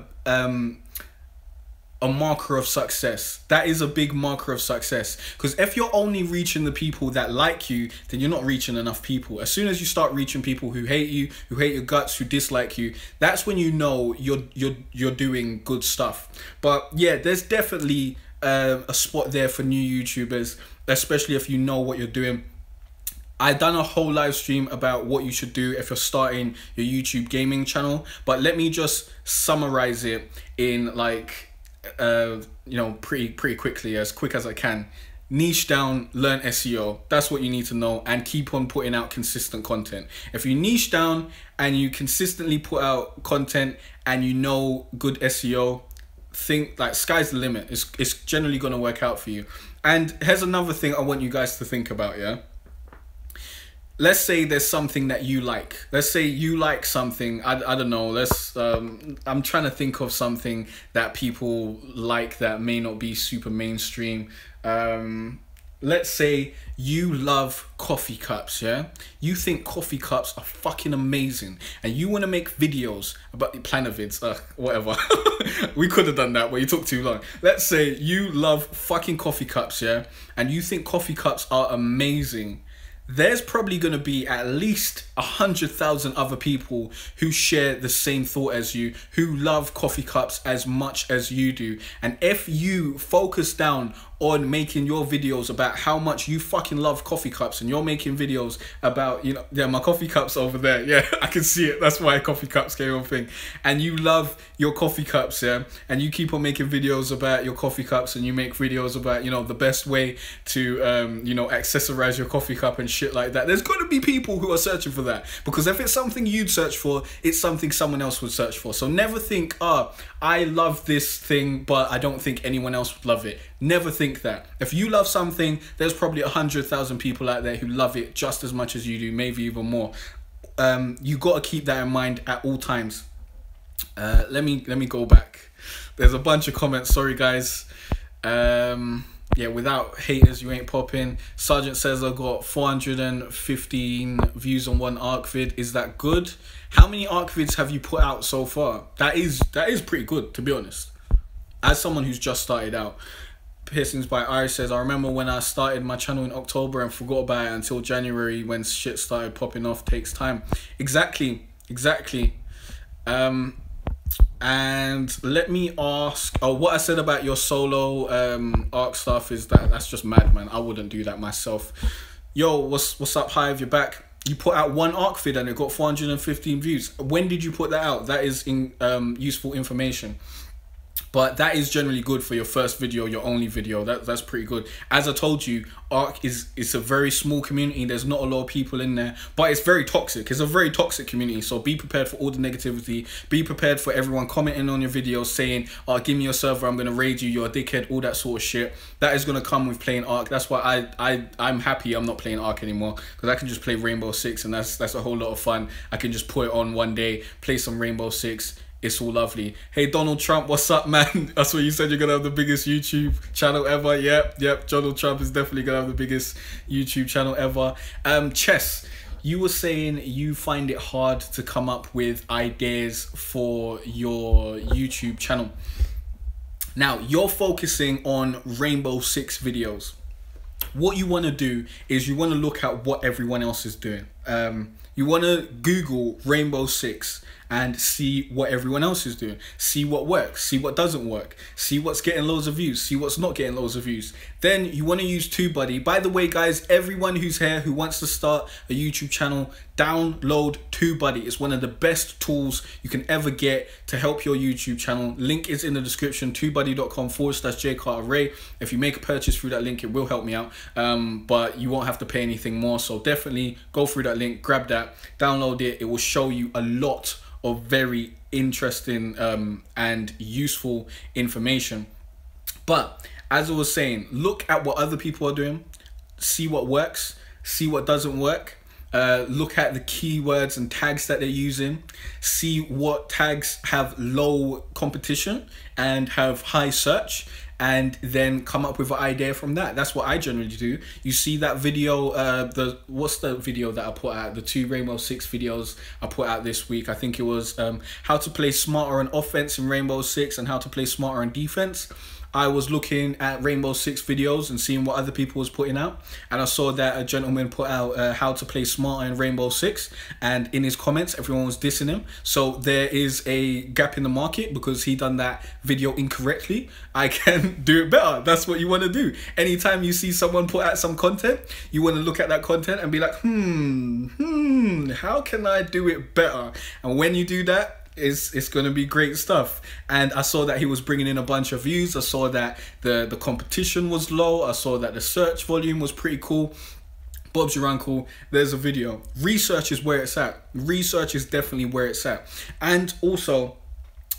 A: a marker of success. That is a big marker of success. Because if you're only reaching the people that like you, then you're not reaching enough people. As soon as you start reaching people who hate you, who hate your guts, who dislike you, that's when you know you're doing good stuff. But yeah, there's definitely a spot there for new YouTubers, especially if you know what you're doing. I done a whole live stream about what you should do if you're starting your YouTube gaming channel, but let me just summarize it in like pretty quickly, as quick as I can. Niche down, learn SEO. That's what you need to know, and keep on putting out consistent content. If you niche down and you consistently put out content and you know good SEO, think like sky's the limit. It's generally going to work out for you. And here's another thing I want you guys to think about, yeah? Let's say there's something that you like. Let's say you like something. I don't know. I'm trying to think of something that people like that may not be super mainstream. Let's say you love coffee cups, yeah? You think coffee cups are fucking amazing, and you want to make videos about Planovids, whatever. We could have done that, but you took too long. Let's say you love fucking coffee cups, yeah? And you think coffee cups are amazing. There's probably going to be at least 100,000 other people who share the same thought as you, who love coffee cups as much as you do. And if you focus down on making your videos about how much you fucking love coffee cups, and you're making videos about, you know, yeah, my coffee cups over there, yeah, I can see it, that's why coffee cups came on thing, and you love your coffee cups, yeah, and you keep on making videos about your coffee cups, and you make videos about, you know, the best way to accessorize your coffee cup and shit like that, there's gonna be people who are searching for that, because if it's something you'd search for, it's something someone else would search for. So never think, I love this thing, but I don't think anyone else would love it. Never think that. If you love something, there's probably 100,000 people out there who love it just as much as you do, maybe even more. You got to keep that in mind at all times. Let me go back. There's a bunch of comments. Sorry, guys. Yeah, without haters, you ain't popping. Sergeant says I got 415 views on one ARC vid. Is that good? How many ARC vids have you put out so far? That is pretty good, to be honest. As someone who's just started out. Piercings by Iris says, I remember when I started my channel in October and forgot about it until January when shit started popping off. Takes time. Exactly. And let me ask, what I said about your solo ARC stuff is that's just mad, man. I wouldn't do that myself. Yo, what's up, Hive? You're back. You put out one ARC vid and it got 415 views. When did you put that out? That is useful information. But that is generally good for your first video, your only video. That's pretty good. As I told you, ARC it's a very small community. There's not a lot of people in there, but it's very toxic. It's a very toxic community. So be prepared for all the negativity. Be prepared for everyone commenting on your videos saying, give me your server, I'm gonna raid you, you're a dickhead, all that sort of shit. That is gonna come with playing ARC. That's why I'm happy I'm not playing ARC anymore, because I can just play Rainbow Six, and that's a whole lot of fun. I can just put it on one day, play some Rainbow Six. It's all lovely. Hey, Donald Trump, what's up, man? That's what you said, you're going to have the biggest YouTube channel ever. Yep. Donald Trump is definitely going to have the biggest YouTube channel ever. Chess, you were saying you find it hard to come up with ideas for your YouTube channel. Now, you're focusing on Rainbow Six videos. What you want to do is you want to look at what everyone else is doing. You want to Google Rainbow Six and see what everyone else is doing. See what works, see what doesn't work, see what's getting loads of views, see what's not getting loads of views. Then you want to use TubeBuddy. By the way, guys, everyone who's here who wants to start a YouTube channel, download TubeBuddy. It's one of the best tools you can ever get to help your YouTube channel. Link is in the description, tubebuddy.com/Jay Cartere. If you make a purchase through that link, it will help me out, but you won't have to pay anything more. So definitely go through that link, grab that, download it. It will show you a lot of very interesting and useful information. But as I was saying, look at what other people are doing, see what works, see what doesn't work. Look at the keywords and tags that they're using, see what tags have low competition and have high search, and then come up with an idea from that. That's what I generally do. You see that video, what's the video that I put out, the 2 Rainbow Six videos I put out this week? I think it was how to play smarter on offense in Rainbow Six and how to play smarter on defense. I was looking at Rainbow Six videos and seeing what other people was putting out, and I saw that a gentleman put out how to play smarter in Rainbow Six, and in his comments everyone was dissing him. So there is a gap in the market because he done that video incorrectly. I can do it better. That's what you want to do. Anytime you see someone put out some content, you want to look at that content and be like, how can I do it better? And when you do that, it's going to be great stuff. And I saw that he was bringing in a bunch of views. I saw that the competition was low. I saw that the search volume was pretty cool. Bob's your uncle. There's a video. Research is where it's at. Research is definitely where it's at. And also,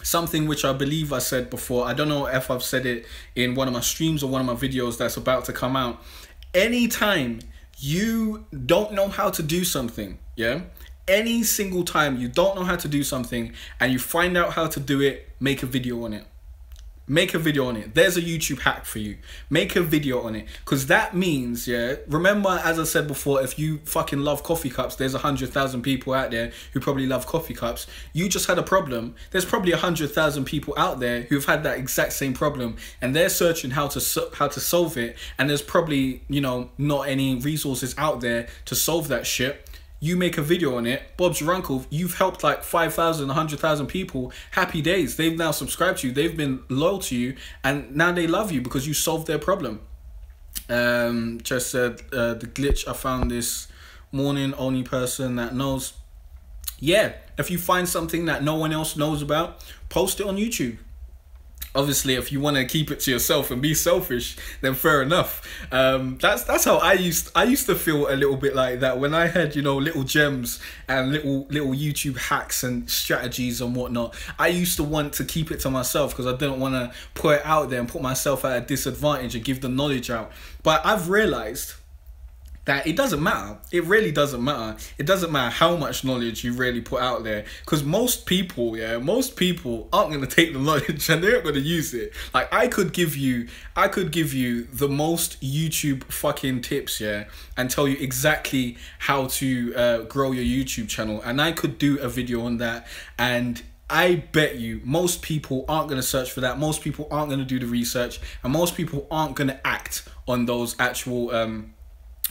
A: something which I believe I said before, I don't know if I've said it in one of my streams or one of my videos that's about to come out. Anytime you don't know how to do something, yeah, any single time you don't know how to do something and you find out how to do it, make a video on it. Make a video on it. There's a YouTube hack for you. Make a video on it. Because that means, yeah, remember, as I said before, if you fucking love coffee cups, there's 100,000 people out there who probably love coffee cups. You just had a problem. There's probably 100,000 people out there who've had that exact same problem, and they're searching how to solve it. And there's probably, you know, not any resources out there to solve that shit. You make a video on it, Bob's your uncle, you've helped like 5,000, 100,000 people. Happy days. They've now subscribed to you. They've been loyal to you, and now they love you because you solved their problem. Just said, the glitch I found this morning, only person that knows. Yeah, if you find something that no one else knows about, post it on YouTube. Obviously, if you want to keep it to yourself and be selfish, then fair enough. That's how I used to feel a little bit like that when I had, you know, little gems and little YouTube hacks and strategies and whatnot. I used to want to keep it to myself because I didn't want to put it out there and put myself at a disadvantage and give the knowledge out. But I've realized that it doesn't matter. It really doesn't matter. It doesn't matter how much knowledge you really put out there, because most people, yeah, most people aren't going to take the knowledge and they're not going to use it. Like, I could give you the most YouTube fucking tips, yeah, and tell you exactly how to grow your YouTube channel, and I could do a video on that, and I bet you most people aren't going to search for that. Most people aren't going to do the research, and most people aren't going to act on those actual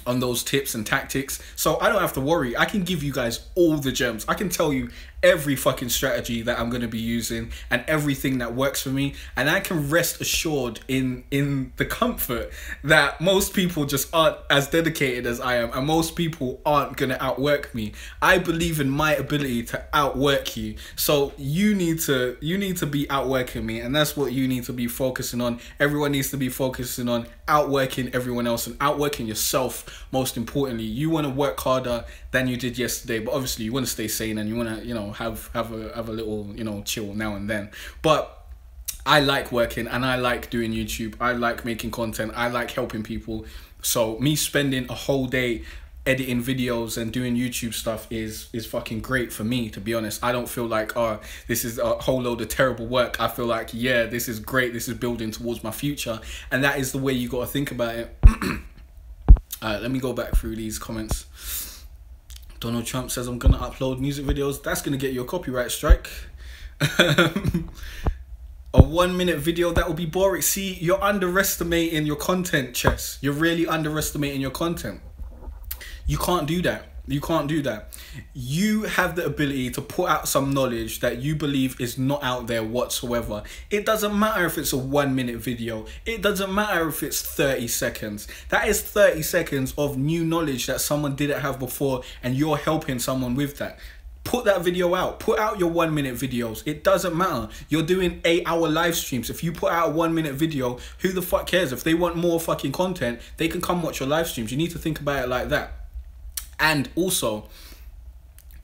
A: on those tips and tactics. So I don't have to worry. I can give you guys all the gems. I can tell you every fucking strategy that I'm going to be using and everything that works for me, and I can rest assured in the comfort that most people just aren't as dedicated as I am, and most people aren't going to outwork me. I believe in my ability to outwork you, so you need to be outworking me, and that's what you need to be focusing on. Everyone needs to be focusing on outworking everyone else and outworking yourself. Most importantly, you want to work harder than you did yesterday, but obviously you want to stay sane and you want to, you know, have a little, you know, chill now and then. But I like working and I like doing YouTube. I like making content. I like helping people. So me spending a whole day editing videos and doing YouTube stuff is fucking great for me, to be honest. I don't feel like, oh, this is a whole load of terrible work. I feel like, yeah, this is great. This is building towards my future. And that is the way you got to think about it. Let me go back through these comments. Donald Trump says, I'm going to upload music videos. That's going to get you a copyright strike. A 1 minute video, that will be boring. See, you're underestimating your content, Chess. You're really underestimating your content. You can't do that. You can't do that. You have the ability to put out some knowledge that you believe is not out there whatsoever. It doesn't matter if it's a 1 minute video. It doesn't matter if it's 30 seconds. That is 30 seconds of new knowledge that someone didn't have before, and you're helping someone with that. Put that video out. Put out your 1 minute videos. It doesn't matter. You're doing 8-hour live streams. If you put out a 1 minute video, who the fuck cares? If they want more fucking content, they can come watch your live streams. You need to think about it like that. And also,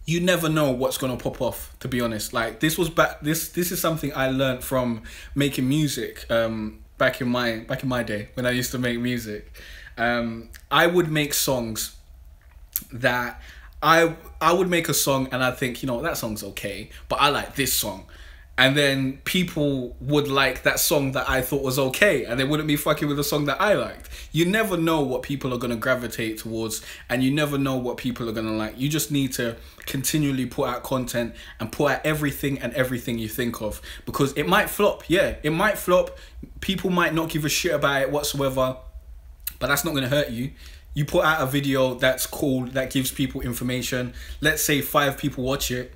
A: you never know what's gonna pop off, to be honest. Like, this is something I learned from making music back in my day when I used to make music. I would make songs that I would make a song and I'd think, you know, that song's okay, but I like this song. and then people would like that song that I thought was okay, and they wouldn't be fucking with the song that I liked. You never know what people are going to gravitate towards, and you never know what people are going to like. You just need to continually put out content and put out everything you think of, because it might flop. Yeah, it might flop. People might not give a shit about it whatsoever, but that's not going to hurt you. You put out a video that's cool, that gives people information. Let's say 5 people watch it.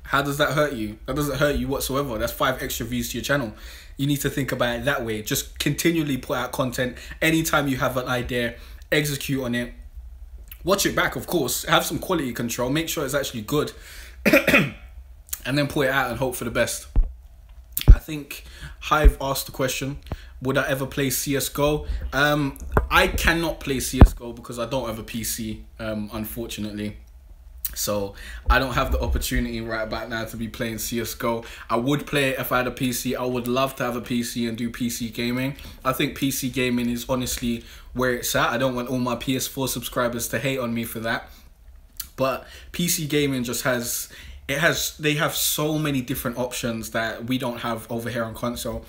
A: How does that hurt you? That doesn't hurt you whatsoever. That's 5 extra views to your channel. You need to think about it that way. Just continually put out content. Anytime you have an idea, execute on it. Watch it back, of course. Have some quality control. Make sure it's actually good. And then put it out and hope for the best. I think Hive asked the question, would I ever play CSGO? I cannot play CSGO because I don't have a PC, unfortunately. So I don't have the opportunity right about now to be playing CSGO. I would play it if I had a PC. I would love to have a PC and do PC gaming. I think PC gaming is honestly where it's at. I don't want all my PS4 subscribers to hate on me for that. But PC gaming just they have so many different options that we don't have over here on console.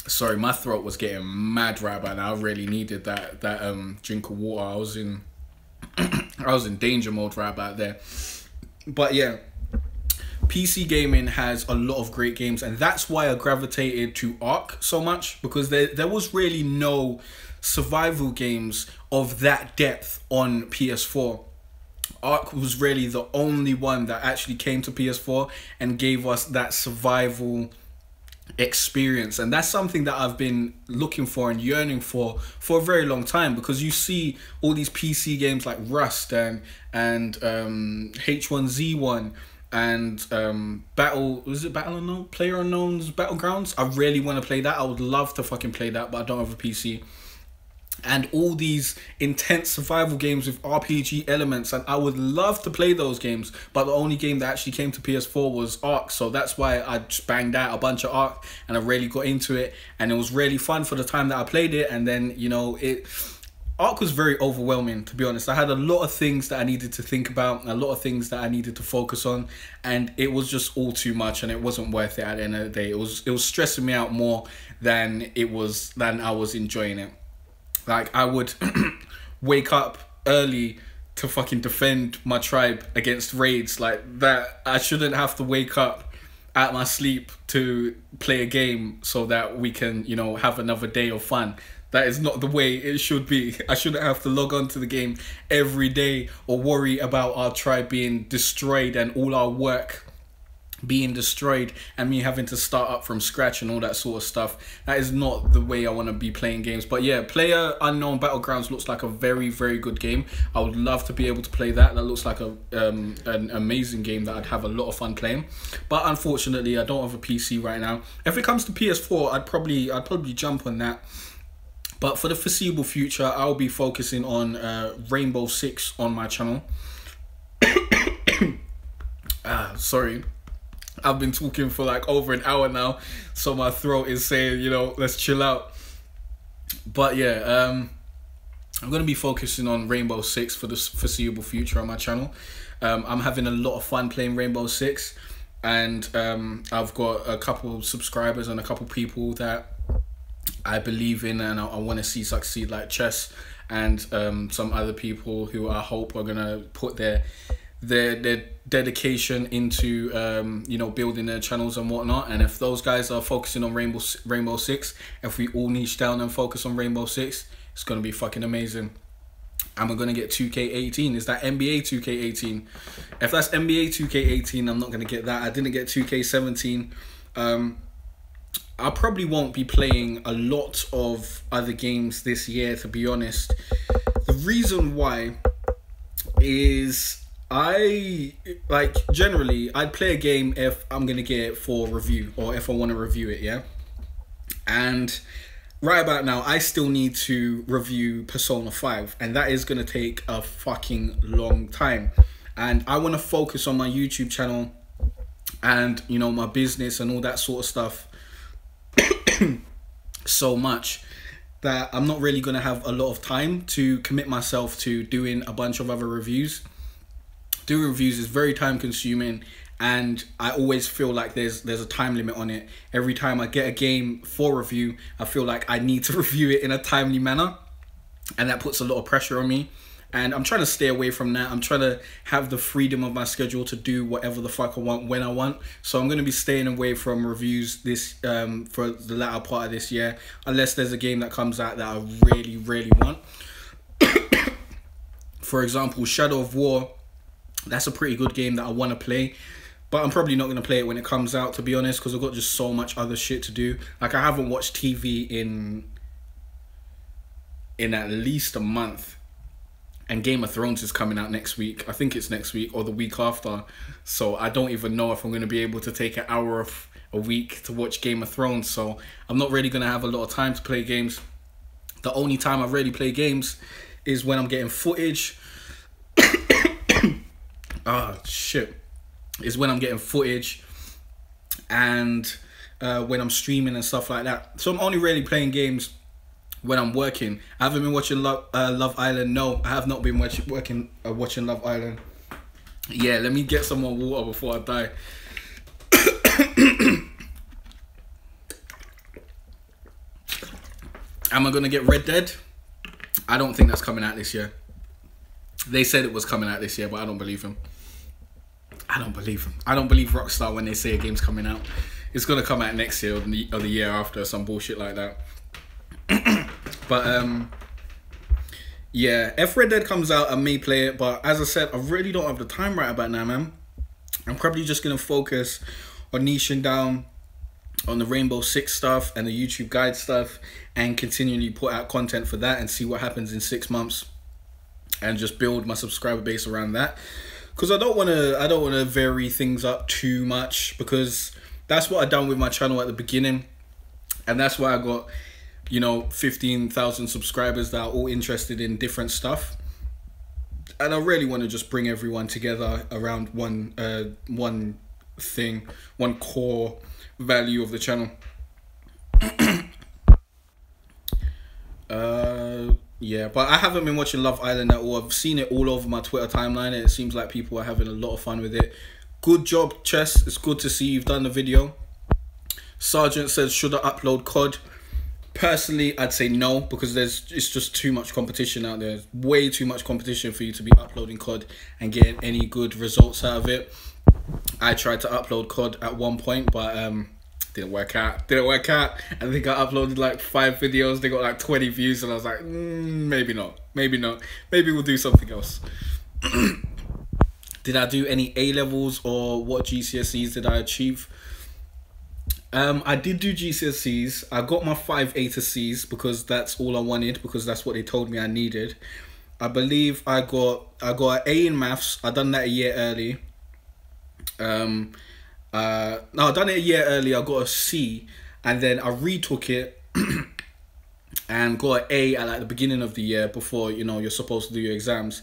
A: Sorry, my throat was getting mad right about now. I really needed that drink of water. I was in danger mode right about there. But yeah, PC gaming has a lot of great games, and that's why I gravitated to Ark so much, because there was really no survival games of that depth on PS4. Ark was really the only one that actually came to PS4 and gave us that survival experience, and that's something that I've been looking for and yearning for a very long time, because you see all these PC games like Rust and H1Z1 and PlayerUnknown's Battlegrounds. I really want to play that. I would love to fucking play that, but I don't have a PC. And all these intense survival games with RPG elements, and I would love to play those games, but the only game that actually came to PS4 was Ark. So that's why I just banged out a bunch of Ark, and I really got into it, and it was really fun for the time that I played it. And then, you know, Ark was very overwhelming, to be honest. I had a lot of things that I needed to think about, a lot of things that I needed to focus on, and it was just all too much, and it wasn't worth it at the end of the day. It was stressing me out more than I was enjoying it. Like, I would wake up early to fucking defend my tribe against raids like that. I shouldn't have to wake up out my sleep to play a game so that we can, you know, have another day of fun. That is not the way it should be. I shouldn't have to log on to the game every day or worry about our tribe being destroyed and all our work being destroyed and me having to start up from scratch and all that sort of stuff. That is not the way I want to be playing games. But yeah, PlayerUnknown Battlegrounds looks like a very, very good game. I would love to be able to play that. That looks like an amazing game that I'd have a lot of fun playing. But unfortunately, I don't have a PC right now. If it comes to PS4, I'd probably jump on that. But for the foreseeable future, I'll be focusing on Rainbow Six on my channel. Sorry. I've been talking for like over an hour now, so my throat is saying, you know, let's chill out. But yeah, I'm going to be focusing on Rainbow Six for the foreseeable future on my channel. I'm having a lot of fun playing Rainbow Six, and I've got a couple of subscribers and a couple people that I believe in and I want to see succeed, like Chess and some other people who I hope are going to put their dedication into you know, building their channels and whatnot. And if those guys are focusing on Rainbow Six, if we all niche down and focus on Rainbow Six, it's gonna be fucking amazing. And we're gonna get 2K18. Is that NBA 2K18? If that's NBA 2K18, I'm not gonna get that. I didn't get 2K17. I probably won't be playing a lot of other games this year, to be honest. The reason why is generally I'd play a game if I'm gonna get it for review or if I want to review it, yeah. And right about now, I still need to review Persona 5, and that is gonna take a fucking long time. And I want to focus on my YouTube channel and, you know, my business and all that sort of stuff so much that I'm not really gonna have a lot of time to commit myself to doing a bunch of other reviews. doing reviews is very time consuming, and I always feel like there's a time limit on it. Every time I get a game for review, I feel like I need to review it in a timely manner, and that puts a lot of pressure on me. And I'm trying to stay away from that. I'm trying to have the freedom of my schedule to do whatever the fuck I want when I want. So I'm going to be staying away from reviews this for the latter part of this year, unless there's a game that comes out that I really, really want. For example, Shadow of War. That's a pretty good game that I want to play. But I'm probably not going to play it when it comes out, to be honest, because I've got just so much other shit to do. Like, I haven't watched TV in at least a month. And Game of Thrones is coming out next week. I think it's next week or the week after. So I don't even know if I'm going to be able to take an hour of a week to watch Game of Thrones. So I'm not really going to have a lot of time to play games. The only time I really play games is when I'm getting footage. Is when I'm getting footage and when I'm streaming and stuff like that. So I'm only really playing games when I'm working. I haven't been watching Love Island. No, I have not been watching Love Island. Yeah, let me get some more water before I die. Am I gonna get Red Dead? I don't think that's coming out this year. They said it was coming out this year, but I don't believe them. I don't believe Rockstar when they say a game's coming out. It's gonna come out next year or the year after, or some bullshit like that. But yeah, if Red Dead comes out, I may play it, but as I said, I really don't have the time right about now, man. I'm probably just gonna focus on niching down on the Rainbow Six stuff and the YouTube guide stuff, and continually put out content for that and see what happens in 6 months, and just build my subscriber base around that. Because I don't wanna vary things up too much, because that's what I done with my channel at the beginning, and that's why I got, you know, 15,000 subscribers that are all interested in different stuff. And I really want to just bring everyone together around one thing, one core value of the channel. Yeah, but I haven't been watching Love Island at all. I've seen it all over my Twitter timeline, and it seems like people are having a lot of fun with it. Good job, Chess. It's good to see you've done the video. Sergeant says, should I upload COD? Personally, I'd say no, because it's just too much competition out there. Way too much competition for you to be uploading COD and getting any good results out of it. I tried to upload COD at one point, but didn't work out. I think I uploaded like 5 videos. They got like 20 views, and I was like, maybe not. Maybe we'll do something else. Did I do any A-levels, or what GCSEs did I achieve? I did do GCSEs. I got my 5 A to C's because that's all I wanted, because that's what they told me I needed. I believe I got an A in maths. I done that a year early. No, I done it a year early. I got a C, and then I retook it and got an A at like the beginning of the year, before, you know, you're supposed to do your exams.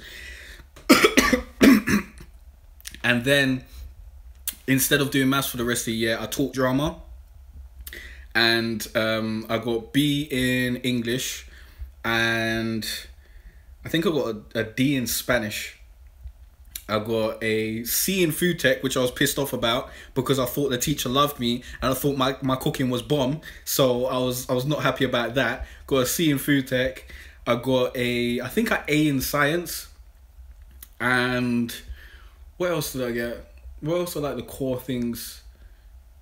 A: And then instead of doing maths for the rest of the year, I taught drama, and I got B in English, and I think I got a D in Spanish. I got a C in food tech, which I was pissed off about, because I thought the teacher loved me and I thought my cooking was bomb. So I was not happy about that. Got a C in food tech. I got I think an A in science. And what else did I get? What else are like the core things?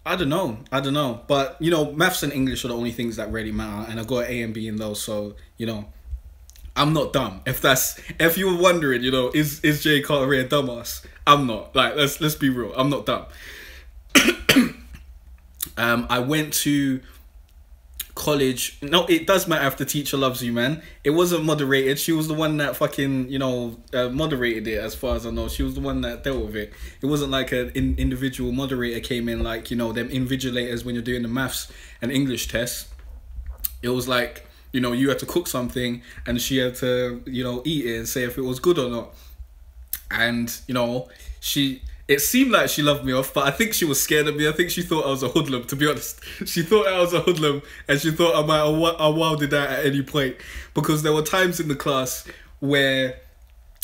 A: I don't know. But, you know, maths and English are the only things that really matter. And I got an A and B in those. So, you know, I'm not dumb. If you were wondering, you know, is Jay Cartere a dumbass? I'm not. Like, let's be real. I'm not dumb. I went to college. No, it does matter if the teacher loves you, man. It wasn't moderated. She was the one that fucking, you know, moderated it, as far as I know. She was the one that dealt with it. It wasn't like an individual moderator came in, like, you know, them invigilators when you're doing the maths and English tests. It was like, you know, you had to cook something and she had to, you know, eat it and say if it was good or not. And, you know, it seemed like she loved me off, but I think she was scared of me. I think she thought I was a hoodlum, to be honest. She thought I was a hoodlum, and she thought I might have wilded out at any point. Because there were times in the class where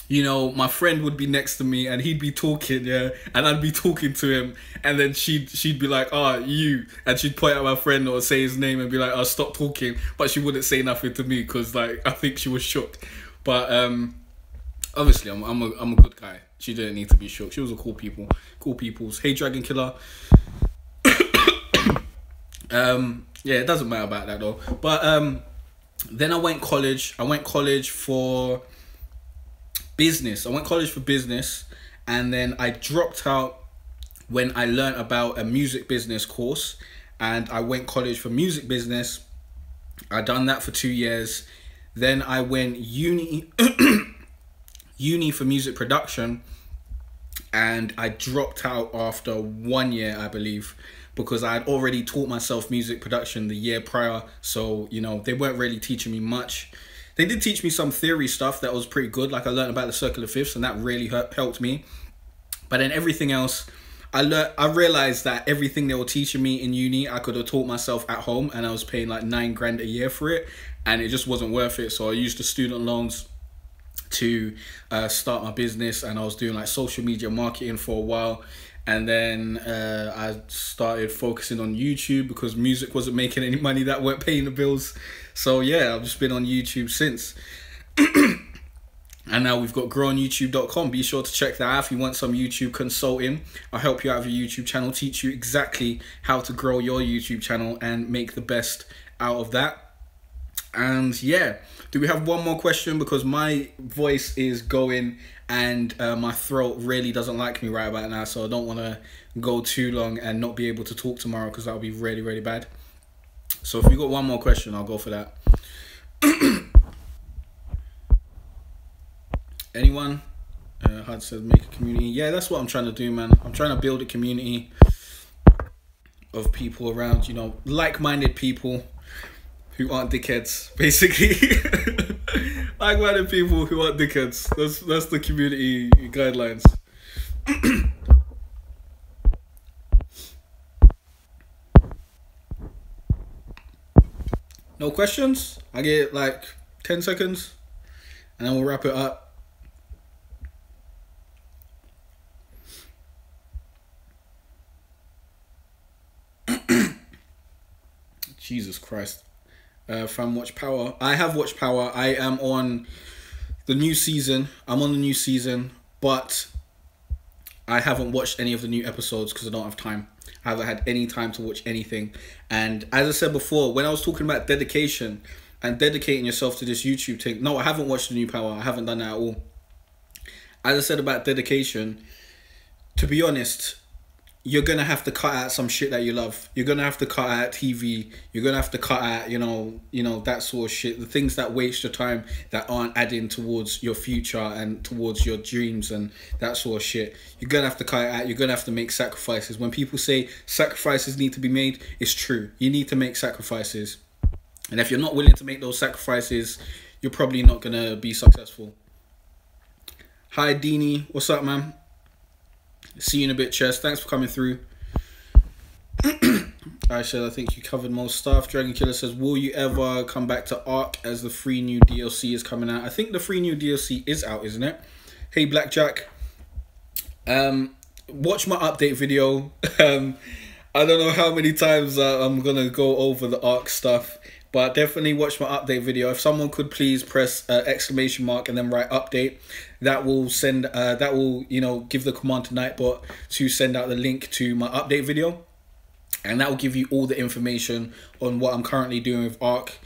A: you know, my friend would be next to me and he'd be talking, yeah, and I'd be talking to him, and then she'd be like, you, and she'd point at my friend or say his name and be like, stop talking, but she wouldn't say nothing to me because, like, I think she was shocked. But obviously I'm a good guy. She didn't need to be shocked. She was a cool people's. Hey, Dragon Killer. Yeah, it doesn't matter about that though. But then I went college. I went college for business. And then I dropped out when I learned about a music business course, and I went college for music business. I done that for 2 years. Then I went uni for music production, and I dropped out after 1 year, I believe, because I had already taught myself music production the year prior. So, you know, they weren't really teaching me much. They did teach me some theory stuff that was pretty good. Like I learned about the circle of fifths, and that really helped me. But then everything else, I realized that everything they were teaching me in uni, I could have taught myself at home, and I was paying like $9,000 a year for it, and it just wasn't worth it. So I used the student loans to start my business, and I was doing like social media marketing for a while. And then I started focusing on YouTube because music wasn't making any money, that weren't paying the bills. So yeah, I've just been on YouTube since. And now we've got growonyoutube.com. Be sure to check that out if you want some YouTube consulting. I'll help you out with your YouTube channel, teach you exactly how to grow your YouTube channel and make the best out of that. And yeah, do we have one more question? Because my voice is going and my throat really doesn't like me right about now. So I don't want to go too long and not be able to talk tomorrow, because that would be really, really bad. So if we got one more question, I'll go for that. Anyone? Hud says make a community. Yeah, that's what I'm trying to do, man. I'm trying to build a community of people around, you know, like-minded people who aren't dickheads, basically. Like-minded people who aren't dickheads. That's the community guidelines. No questions? I get like 10 seconds and then we'll wrap it up. Jesus Christ. From Watch Power. I have watched Power. I am on the new season. I'm on the new season, but I haven't watched any of the new episodes because I don't have time. I haven't had any time to watch anything. And as I said before, when I was talking about dedication and dedicating yourself to this YouTube thing, no, I haven't watched the new Power. I haven't done that at all. As I said about dedication, to be honest, you're going to have to cut out some shit that you love. You're going to have to cut out TV. You're going to have to cut out, you know, that sort of shit. The things that waste your time, that aren't adding towards your future and towards your dreams and that sort of shit. You're going to have to cut it out. You're going to have to make sacrifices. When people say sacrifices need to be made, it's true. You need to make sacrifices. And if you're not willing to make those sacrifices, you're probably not going to be successful. Hi, Deanie. What's up, man? See you in a bit, Chess. Thanks for coming through. I said, I think you covered most stuff. Dragon Killer says, will you ever come back to Ark as the free new DLC is coming out? I think the free new DLC is out, isn't it? Hey, Blackjack. Watch my update video. I don't know how many times I'm going to go over the Ark stuff, but definitely watch my update video. If someone could please press exclamation mark and then write update, that will send you know, give the command to Nightbot to send out the link to my update video, and that will give you all the information on what I'm currently doing with Ark.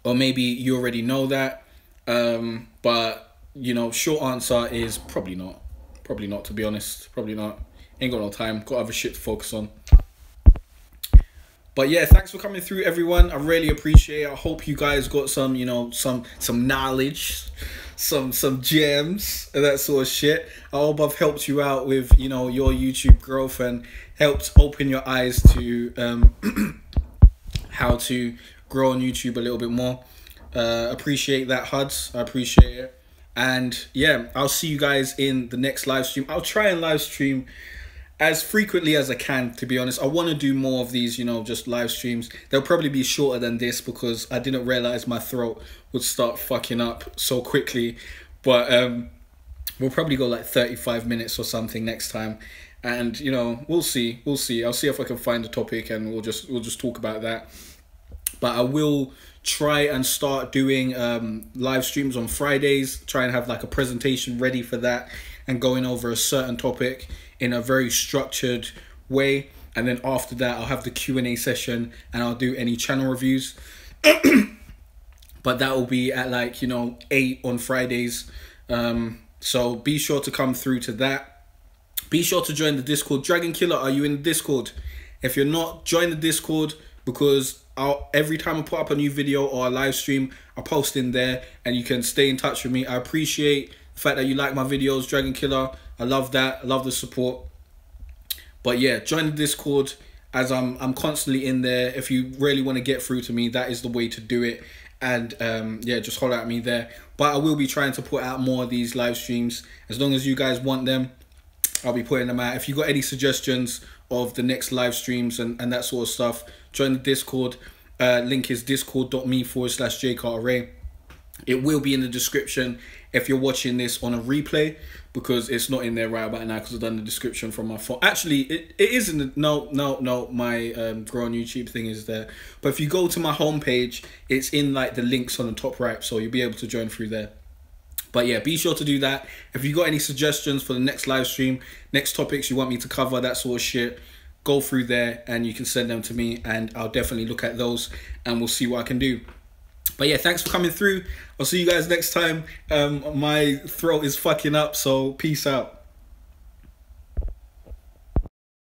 A: Or maybe you already know that, but you know, short answer is probably not, to be honest. Probably not. Ain't got no time, got other shit to focus on. But yeah, thanks for coming through, everyone. I really appreciate it. I hope you guys got some, you know, some knowledge, some gems and that sort of shit. I hope I've helped you out with, you know, your YouTube growth and helped open your eyes to how to grow on YouTube a little bit more. Appreciate that, Huds. I appreciate it. And yeah, I'll see you guys in the next live stream. I'll try and live stream as frequently as I can, to be honest. I want to do more of these, you know, just live streams. They'll probably be shorter than this because I didn't realize my throat would start fucking up so quickly. But we'll probably go like 35 minutes or something next time. And, you know, we'll see. I'll see if I can find a topic and we'll just talk about that. But I will try and start doing live streams on Fridays. Try and have like a presentation ready for that and going over a certain topic in a very structured way. And then after that, I'll have the Q&A session and I'll do any channel reviews. But that will be at like, you know, 8 on Fridays. So be sure to come through to that. Be sure to join the Discord. Dragon Killer, are you in the Discord? If you're not, join the Discord, because every time I put up a new video or a live stream, I post in there and you can stay in touch with me. I appreciate the fact that you like my videos, Dragon Killer. I love that. I love the support. But yeah, join the Discord, as I'm constantly in there. If you really want to get through to me, that is the way to do it. And yeah, just holler at me there. But I will be trying to put out more of these live streams. As long as you guys want them, I'll be putting them out. If you got any suggestions of the next live streams and that sort of stuff, join the Discord. Link is discord.me/Jay Cartere. It will be in the description if you're watching this on a replay, because it's not in there right about now because I've done the description from my phone. Actually, it is in the... No, my Grow on YouTube thing is there. But if you go to my homepage, it's in like the links on the top right, so you'll be able to join through there. But yeah, be sure to do that. If you got any suggestions for the next live stream, next topics you want me to cover, that sort of shit, go through there and you can send them to me and I'll definitely look at those and we'll see what I can do. But yeah, thanks for coming through. I'll see you guys next time. My throat is fucking up, so peace out.